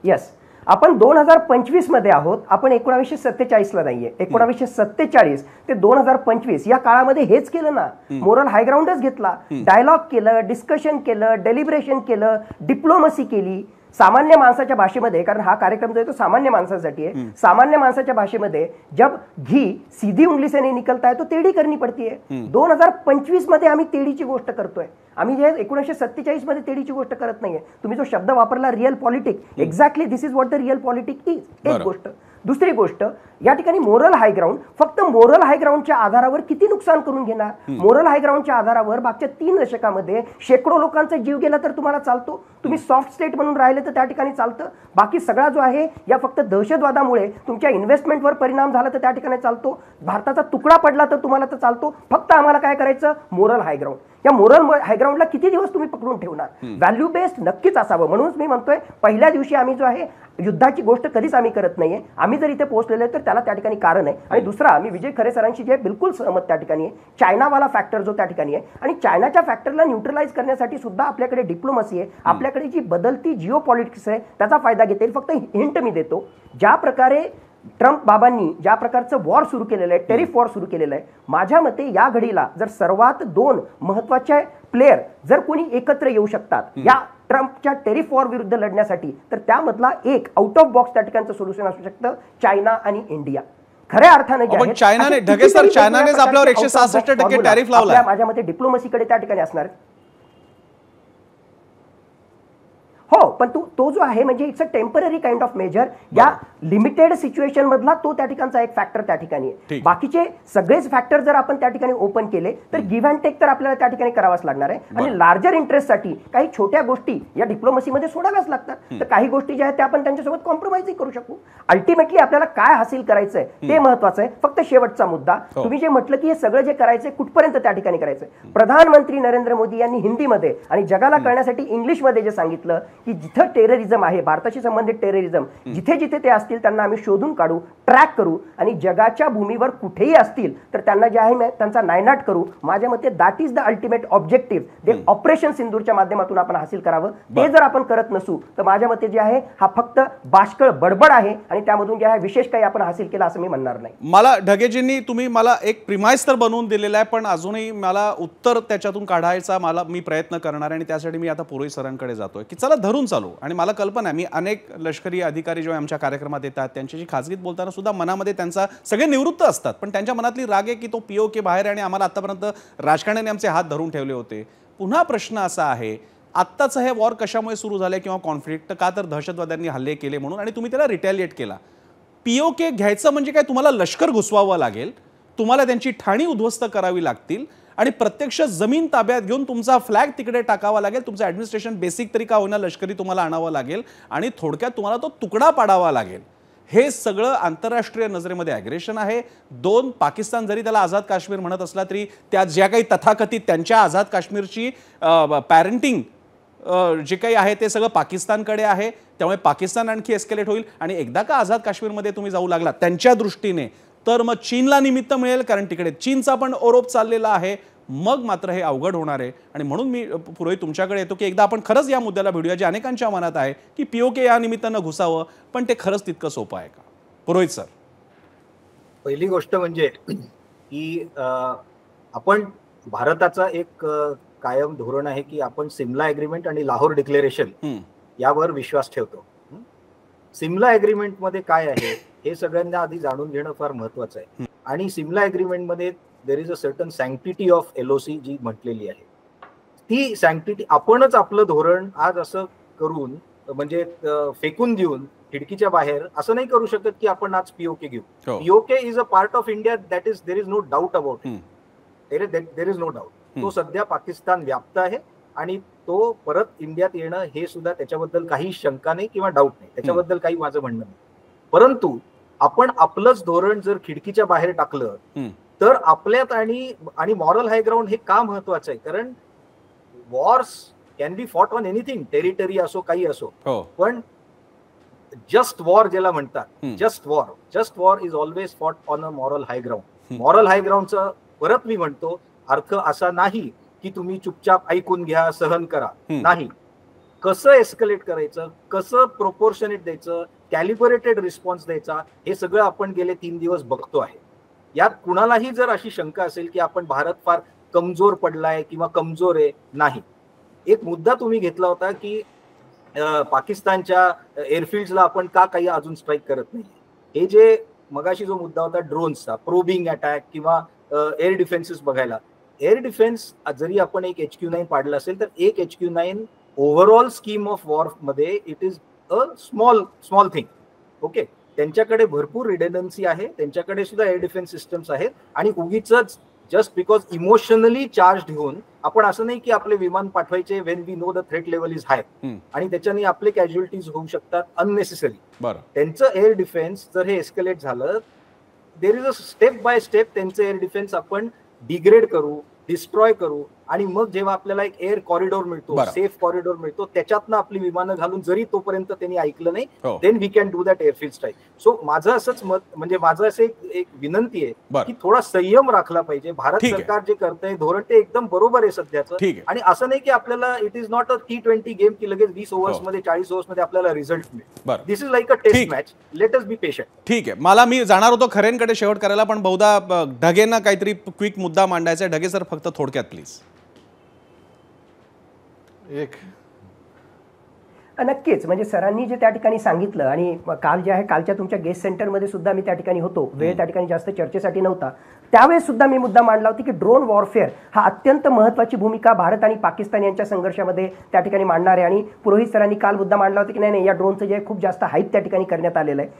यस, आपण 2025 मध्ये आहोत. आपण 1947ला नाहीये. 1947 ते 2025 या काळामध्ये हेच केलं ना, मोरल हायग्राऊंडच घेतला, डायलॉग केलं, डिस्कशन केलं, डेलिब्रेशन केलं, डिप्लोमसी केली सामान्य माणसाच्या भाषेमध्ये. कारण हा कार्यक्रम जो आहे तो सामान्य माणसासाठी आहे. सामान्य माणसाच्या भाषेमध्ये जब घी सीधी उंगली से नहीं निकलता है तो टेढ़ी करनी पड़ती है. 2025 मध्ये आम्ही तेढीची गोष्ट करतोय. आम्ही जे 1947 मध्ये तेढीची गोष्ट करत नाहीये. तुम्ही जो शब्द वापरला real politic, exactly this is what the real politic is. एक गोष्ट. दुसरी गोष्ट, या ठिकाणी मोरल हायग्राऊंड, फक्त मोरल हायग्राऊंडच्या आधारावर किती नुकसान करून घेणार? मोरल हायग्राऊंडच्या आधारावर मागच्या 3 दशकामध्ये शेकडो लोकांचा जीव गेला तर तुम्हाला चालतो? तुम्ही सॉफ्ट स्टेट म्हणून राहिले तर त्या ठिकाणी चालतं? बाकी सगळा जो आहे या फक्त दहशतवादामुळे तुमच्या इन्व्हेस्टमेंटवर परिणाम झाला तर त्या ठिकाणी चालतो? भारताचा तुकडा पडला तर तुम्हाला तर चालतो? फक्त आम्हाला काय करायचं? मोरल हायग्राऊंड. या मोरल हायग्राऊंडला किती दिवस तुम्ही पकडून ठेवणार? व्हॅल्यू बेस्ड नक्कीच असावं. म्हणूनच मी म्हणतोय पहिल्या दिवशी आम्ही जो आहे युद्धाची गोष्ट कधीच आम्ही करत नाहीये. आम्ही जर इथे पोहोचलेलो आहे तर त्याला त्या ठिकाणी कारण आहे. आणि दुसरा, मी विजय खरे सरांशी जे बिलकुल सहमत त्या ठिकाणी आहे, चायनावाला फॅक्टर जो त्या ठिकाणी आहे, आणि चायनाच्या फॅक्टरला न्यूट्रलाइज करण्यासाठी सुद्धा आपल्याकडे डिप्लोमसी आहे, आपल्याकडे जी बदलती जिओ पॉलिटिक्स आहे त्याचा फायदा घेता येईल. फक्त हिंट मी देतो, ज्या प्रकारे ट्रम्प बाबांनी ज्या प्रकारचं वॉर सुरू केलेलं आहे, टेरिफ वॉर सुरू केलेलं आहे, माझ्या मते या घडीला जर सर्वात 2 महत्वाचे प्लेयर जर कोणी एकत्र येऊ शकतात या ट्रम्पच्या टेरिफ वॉर विरुद्ध लढण्यासाठी, तर त्यामधला एक आउट ऑफ बॉक्स त्या ठिकाणचं सोल्युशन असू शकतं चायना आणि इंडिया. खऱ्या अर्थाने चायनाने ढगे सर, चायनानेच आपल्यावर 166% टॅरिफ लावला. माझ्या मते डिप्लोमसीकडे त्या ठिकाणी असणार. हो, पण तो जो आहे म्हणजे it's a temporary kind of measure. या लिमिटेड सिच्युएशन मधला तो त्या ठिकाणचा एक फॅक्टर त्या ठिकाणी आहे. बाकीचे सगळेच फॅक्टर जर आपण त्या ठिकाणी ओपन केले तर गिव्ह अँड टेक तर आपल्याला त्या ठिकाणी करावाच लागणार आहे. आणि लार्जर इंटरेस्टसाठी काही छोट्या गोष्टी या डिप्लोमसीमध्ये सोडाव्याच लागतात. तर काही गोष्टी ज्या आहेत त्या आपण त्यांच्यासोबत कॉम्प्रोमाइजही करू शकू. अल्टिमेटली आपल्याला काय हासिल करायचंय ते महत्वाचं आहे. फक्त शेवटचा मुद्दा, तुम्ही जे म्हटलं की हे सगळं जे करायचंय कुठपर्यंत त्या ठिकाणी करायचंय, प्रधानमंत्री नरेंद्र मोदी यांनी हिंदीमध्ये आणि जगाला कळण्यासाठी इंग्लिशमध्ये जे सांगितलं की जिथं टेररिझम आहे, भारताशी संबंधित टेररिझम जिथे जिथे ते असतील त्यांना आम्ही शोधून काढू, ट्रॅक करू आणि जगाच्या भूमीवर कुठेही असतील तर त्यांना जे आहे त्यांचा नायनाट करू. माझ्या मते that is the ultimate objective ते ऑपरेशन सिंदूरच्या माध्यमातून आपण हासिल करावं. ते जर आपण करत नसू तर माझ्या मते जे आहे हा फक्त बाष्कळ बडबड आहे आणि त्यामधून जे आहे विशेष काही आपण हासिल केलं असं मी म्हणणार नाही. मला ढगेजींनी तुम्ही मला एक प्रिमाइस तर बनवून दिलेला आहे, पण अजूनही मला उत्तर त्याच्यातून काढायचा मी प्रयत्न करणार आहे. आणि त्यासाठी मी आता पुरोहित सरांकडे जातोय की चला धरून चालू. आणि मला कल्पना आहे, मी अनेक लष्करी अधिकारी जेव्हा आमच्या कार्यक्रमात येतात त्यांच्याशी खासगीत बोलताना सुद्धा मनामध्ये त्यांचा, सगळे निवृत्त असतात पण त्यांच्या मनातली राग आहे की तो पीओके बाहेर आहे आणि आम्हाला आतापर्यंत राजकारण्याने आमचे हात धरून ठेवले होते. पुन्हा प्रश्न असा आहे, आत्ताचं हे वॉर कशामुळे सुरू झाले किंवा कॉन्फ्लिक्ट का, तर दहशतवाद्यांनी हल्ले केले म्हणून, आणि तुम्ही त्याला रिटॅलिएट केला. पीओके घ्यायचं म्हणजे काय, तुम्हाला लष्कर घुसवावं लागेल, तुम्हाला त्यांची ठाणी उद्ध्वस्त करावी लागतील आणि प्रत्यक्ष जमीन ताब्यात घेऊन तुमचा फ्लॅग तिकडे टाकावा लागेल, तुमचं ॲडमिनिस्ट्रेशन बेसिक तरी का होईना लष्करी तुम्हाला आणावं लागेल आणि थोडक्यात तुम्हाला तो तुकडा पाडावा लागेल. हे सगळं आंतरराष्ट्रीय नजरेमध्ये ॲग्रेशन आहे. 2, पाकिस्तान जरी त्याला आझाद काश्मीर म्हणत असला तरी त्या ज्या काही तथाकथित त्यांच्या आझाद काश्मीरची पॅरेंटिंग जे काही आहे ते सगळं पाकिस्तानकडे आहे. त्यामुळे पाकिस्तान आणखी एस्केलेट होईल आणि एकदा का आझाद काश्मीरमध्ये तुम्ही जाऊ लागला त्यांच्या दृष्टीने तर मग चीनला निमित्त मिळेल, कारण तिकडे चीनचा पण ओरोप चाललेला आहे. मग मात्र हे अवघड होणार आहे. आणि म्हणून मी पुरोहित तुमच्याकडे येतो की एकदा आपण खरंच या मुद्द्याला भिडूया जे अनेकांच्या मनात आहे की पीओके या निमित्तानं घुसावं, पण ते खरंच तितकं सोपं आहे का? पुरोहित सर, पहिली गोष्ट म्हणजे की आपण भारताचा एक कायम धोरण आहे की आपण सिमला एग्रीमेंट आणि लाहोर डिक्लेरेशन यावर विश्वास ठेवतो. सिमला एग्रीमेंट मध्ये काय आहे हे सगळ्यांना आधी जाणून घेणं फार महत्वाचं आहे. आणि सिमला एग्रीमेंट मध्ये there is a certain sanctity of LOC जी म्हटलेली आहे. ती सँक्टिटी आपणच आपलं धोरण आज असं करून म्हणजे फेकून देऊन खिडकीच्या बाहेर असं नाही करू शकत की आपण आज पीओके घेऊ. POK is a part of India, that is there is no doubt about it, there is no doubt. तो सध्या पाकिस्तान व्याप्त आहे आणि तो परत इंडियात येणं हे सुद्धा त्याच्याबद्दल काही शंका नाही किंवा डाऊट नाही, त्याच्याबद्दल काही माझं म्हणणं नाही. परंतु आपण आपलंच धोरण जर खिडकीच्या बाहेर टाकलं तर आपल्यात आणि मॉरल हाय ग्राउंड हे का महत्वाचं आहे, कारण wars can be fought on anything, territory असो काही असो, पण जस्ट वॉर ज्याला म्हणतात, just war is always fought on a moral high ground. Moral high ग्राउंडचा परत मी म्हणतो अर्थ असा नाही की तुम्ही चुपचाप ऐकून घ्या, सहन करा, नाही. कसं एस्केलेट करायचं, कसं प्रोपोर्शनेट द्यायचं, कॅलिब्रेटेड रिस्पॉन्स द्यायचा, हे सगळं आपण गेले 3 दिवस बघतो आहे. यात कुणालाही जर अशी शंका असेल की आपण भारत फार कमजोर पडलाय किंवा कमजोर आहे, नाही. एक मुद्दा तुम्ही घेतला होता की पाकिस्तानच्या एअरफील्डला आपण का काही अजून स्ट्राईक करत नाही. हे जे मगाशी जो मुद्दा होता ड्रोन्सचा, प्रोबिंग अटॅक किंवा एअर डिफेन्सेस बघायला, एअर डिफेन्स जरी आपण एक HQ-9 पाडलं असेल तर एक HQ-9 overall scheme of war मध्ये it is a small thing. Okay, त्यांच्याकडे भरपूर रिडेंडन्सी आहे, त्यांच्याकडे सुद्धा एअर डिफेन्स सिस्टम्स आहेत आणि उगीच जस्ट बिकॉज इमोशनली चार्ज घेऊन आपण असं नाही की आपले विमान पाठवायचे when we know the threat level is high आणि त्याच्याने आपले कॅज्युअलिटीज होऊ शकतात अननेसेसरी. त्यांचं एअर डिफेन्स जर हे एस्केलेट झालं, देर is a step by step त्यांचं एअर डिफेन्स आपण डिग्रेड करू, डिस्ट्रॉय करू आणि मग जेव्हा आपल्याला एक एअर कॉरिडॉर मिळतो, सेफ कॉरिडॉर मिळतो, त्याच्यातनं आपली विमानं घालून जरी तोपर्यंत त्यांनी ऐकलं नाही, then we can do that airfield strike. So माझं असंच मत, म्हणजे माझं असं एक विनंती आहे की थोडा संयम राखला पाहिजे. भारत सरकार जे करतंय धोरण ते एकदम बरोबर आहे सध्याचं, आणि असं नाही की आपल्याला it is not a T20 game की लगेच 20 ओव्हर्स मध्ये 40 ओव्हर्स मध्ये आपल्याला रिझल्ट मिळेल. This is like a test match, let us be patient. ठीक आहे, मी जाणार होतो खरेंकडे शेवट करायला, पण बहुधा ढगेंना काहीतरी क्विक मुद्दा मांडायचा आहे. ढगे सर फक्त थोडक्यात प्लीज. नक्कीच, म्हणजे सरांनी जे त्या ठिकाणी सांगितलं आणि काल जे आहे कालच्या तुमच्या गेस्ट सेंटरमध्ये सुद्धा मी त्या ठिकाणी होतो, वेळ त्या ठिकाणी जास्त चर्चेसाठी नव्हता, त्यावेळेस सुद्धा मी मुद्दा मांडला होता की ड्रोन वॉरफेअर हा अत्यंत महत्त्वाची भूमिका भारत आणि पाकिस्तान यांच्या संघर्षामध्ये त्या ठिकाणी मांडणार आहे. आणि पुरोहित सरांनी काल मुद्दा मांडला होता की नाही या ड्रोनचं जे खूप जास्त हाईप त्या ठिकाणी करण्यात आलेलं आहे.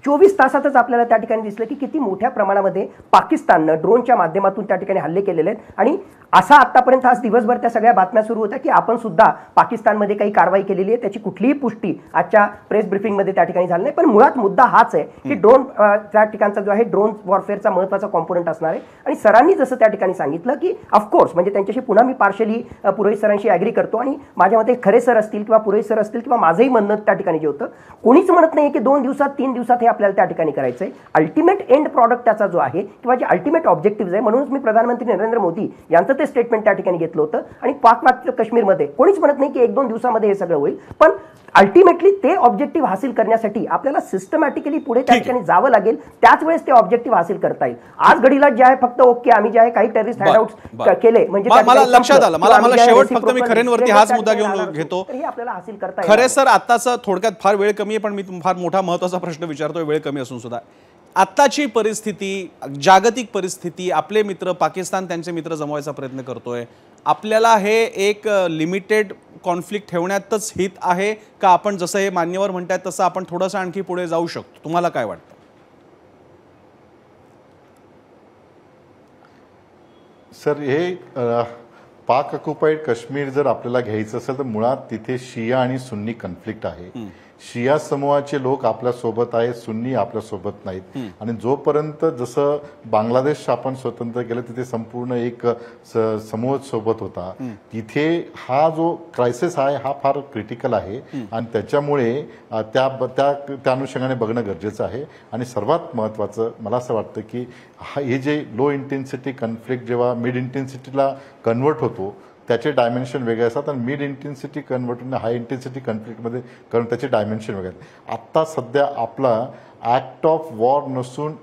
24 तासातच आपल्याला त्या ठिकाणी दिसलं की किती मोठ्या प्रमाणामध्ये पाकिस्ताननं ड्रोनच्या माध्यमातून त्या ठिकाणी हल्ले केलेले आहेत. आणि असा आतापर्यंत आज दिवसभर त्या सगळ्या बातम्या सुरू होत्या की आपण सुद्धा पाकिस्तानमध्ये काही कारवाई केलेली आहे, त्याची कुठलीही पुष्टी आजच्या प्रेस ब्रिफिंगमध्ये त्या ठिकाणी झाली नाही. पण मुळात मुद्दा हाच आहे की ड्रोन त्या ठिकाणचा जो आहे ड्रोन वॉरफेअरचा महत्त्वाचा कॉम्पोनंट असणार आहे. आणि सरांनी जसं त्या ठिकाणी सांगितलं की ऑफकोर्स म्हणजे त्यांच्याशी पुन्हा मी पार्शली पुरोहित सरांशी ॲग्री करतो आणि माझ्या मते खरे सर असतील किंवा पुरोहित सर असतील किंवा माझंही म्हणणं त्या ठिकाणी जे होतं, कोणीच म्हणत नाही की 2 दिवसात 3 दिवसात हे आपल्याला त्या ठिकाणी करायचं आहे. अल्टिमेट एंड प्रॉडक्ट त्याचा जो आहे किंवा जे अल्टिमेट ऑब्जेक्टिव्ह आहे, म्हणूनच मी प्रधानमंत्री नरेंद्र मोदी यांचं ते स्टेटमेंट त्या ठिकाणी घेतलं होतं. आणि पाक काश्मीरमध्ये कोणीच म्हणत नाही की 1-2 दिवसामध्ये हे सगळं होईल, पण अल्टिमेटली ते ऑब्जेक्टिव्ह हासिल करण्यासाठी आपल्याला सिस्टमॅटिकली पुढे त्या ठिकाणी जावं लागेल, त्याच वेळेस ते ऑब्जेक्टिव्ह हासिल करता येईल. आज घडीला जे आहे फक्त ओके आम्ही जे आहे काही टेररिस्ट हायडआउट्स केले म्हणजे मला लक्षात आलं, मला शेवट फक्त मी खरेंवरती हाच मुद्दा घेऊन घेतो. आपल्याला हासिल करता खरे सर आत्ताच थोडक्यात फार वेळ कमी आहे, पण मी फार मोठा महत्त्वाचा प्रश्न विचारतोय वेळ कमी असून सुद्धा. आत्ताची परिस्थिती, जागतिक परिस्थिती, आपले मित्र पाकिस्तान त्यांचे मित्र जमवायचा प्रयत्न करतोय, आपल्याला हे एक लिमिटेड कॉन्फ्लिक्ट ठेवण्यातच हित आहे का आपण जसं हे मान्यवर म्हणतात तसं आपण थोडंसं आणखी पुढे जाऊ शकतो? तुम्हाला काय वाटतं? सर, हे पाक ऑक्युपाईड काश्मीर जर आपल्याला घ्यायचं असेल तर मुळात तिथे शिया आणि सुन्नी कॉन्फ्लिक्ट आहे. शिया समूहाचे लोक आपल्या सोबत आहेत, सुन्नी आपल्या सोबत नाहीत. आणि जोपर्यंत जसं बांगलादेश आपण स्वतंत्र केलं तिथे संपूर्ण एक समूह सोबत होता, तिथे हा जो क्रायसिस आहे हा फार क्रिटिकल आहे आणि त्याच्यामुळे त्या अनुषंगाने बघणं गरजेचं आहे. आणि सर्वात महत्त्वाचं मला असं वाटतं की हे जे लो इंटेन्सिटी कॉन्फ्लिक्ट जेव्हा मिड इंटेन्सिटीला कन्वर्ट होतो त्याचे डायमेन्शन वेगळे असतात आणि मिड इंटेन्सिटी कन्वर्ट होऊन हाय इंटेन्सिटी कॉन्फ्लिक्टमध्ये कारण त्याचे डायमेन्शन वेगळे आहेत. आत्ता सध्या आपला ॲक्ट ऑफ वॉर नसून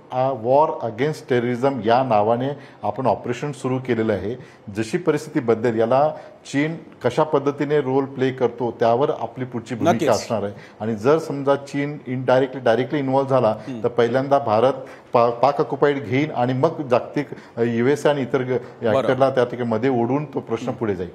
वॉर अगेन्स्ट टेररिझम या नावाने आपण ऑपरेशन सुरू केलेलं आहे. जशी परिस्थिती बदलेल याला चीन कशा पद्धतीने रोल प्ले करतो त्यावर आपली पुढची भूमिका असणार आहे. आणि जर समजा चीन डायरेक्टली इन्व्हॉल्व्ह झाला तर पहिल्यांदा भारत पाक ऑक्युपाईड घेईन आणि मग जागतिक USA आणि इतर ॲक्टरला त्या ठिकाणी मध्ये ओढून तो प्रश्न पुढे जाईल.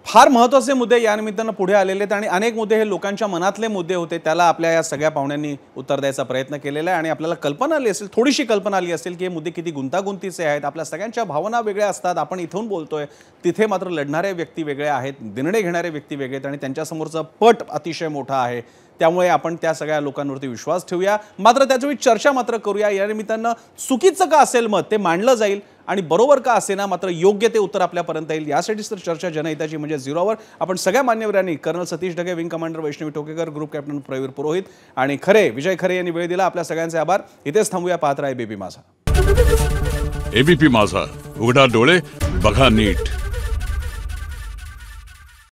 फार महत्त्वाचे मुद्दे या निमित्तानं पुढे आलेले आहेत आणि अनेक मुद्दे हे लोकांच्या मनातले मुद्दे होते, त्याला आपल्या या सगळ्या पाहुण्यांनी उत्तर द्यायचा प्रयत्न केलेला आहे. आणि आपल्याला कल्पना आली असेल, थोडीशी कल्पना आली असेल की हे मुद्दे किती गुंतागुंतीचे आहेत. आपल्या सगळ्यांच्या भावना वेगळ्या असतात. आपण इथून बोलतोय, तिथे मात्र लढणारे व्यक्ती वेगळे आहेत, निर्णय घेणारे व्यक्ती वेगळे आहेत आणि त्यांच्यासमोरचा पट अतिशय मोठा आहे. त्यामुळे आपण त्या सगळ्या लोकांवरती विश्वास ठेवूया, मात्र त्याच्यावेळी चर्चा मात्र करूया. या निमित्तानं चुकीचं का असेल मत ते मांडलं जाईल आणि बरोबर का असेना मात्र योग्य ते उत्तर आपल्यापर्यंत येईल. यासाठीच तर चर्चा जनहिताची म्हणजे झिरोवर. आपण सगळ्या मान्यवरांनी colonel Satish Dhage, wing commander Vaishnavi Tokekar, group captain Pravir Purohit आणि विजय खरे यांनी वेळ दिला. आपल्या सगळ्यांचे आभार. इथेच थांबूया. पाहत राहा एबीपी माझा. एबीपी माझा, उघडा डोळे बघा नीट.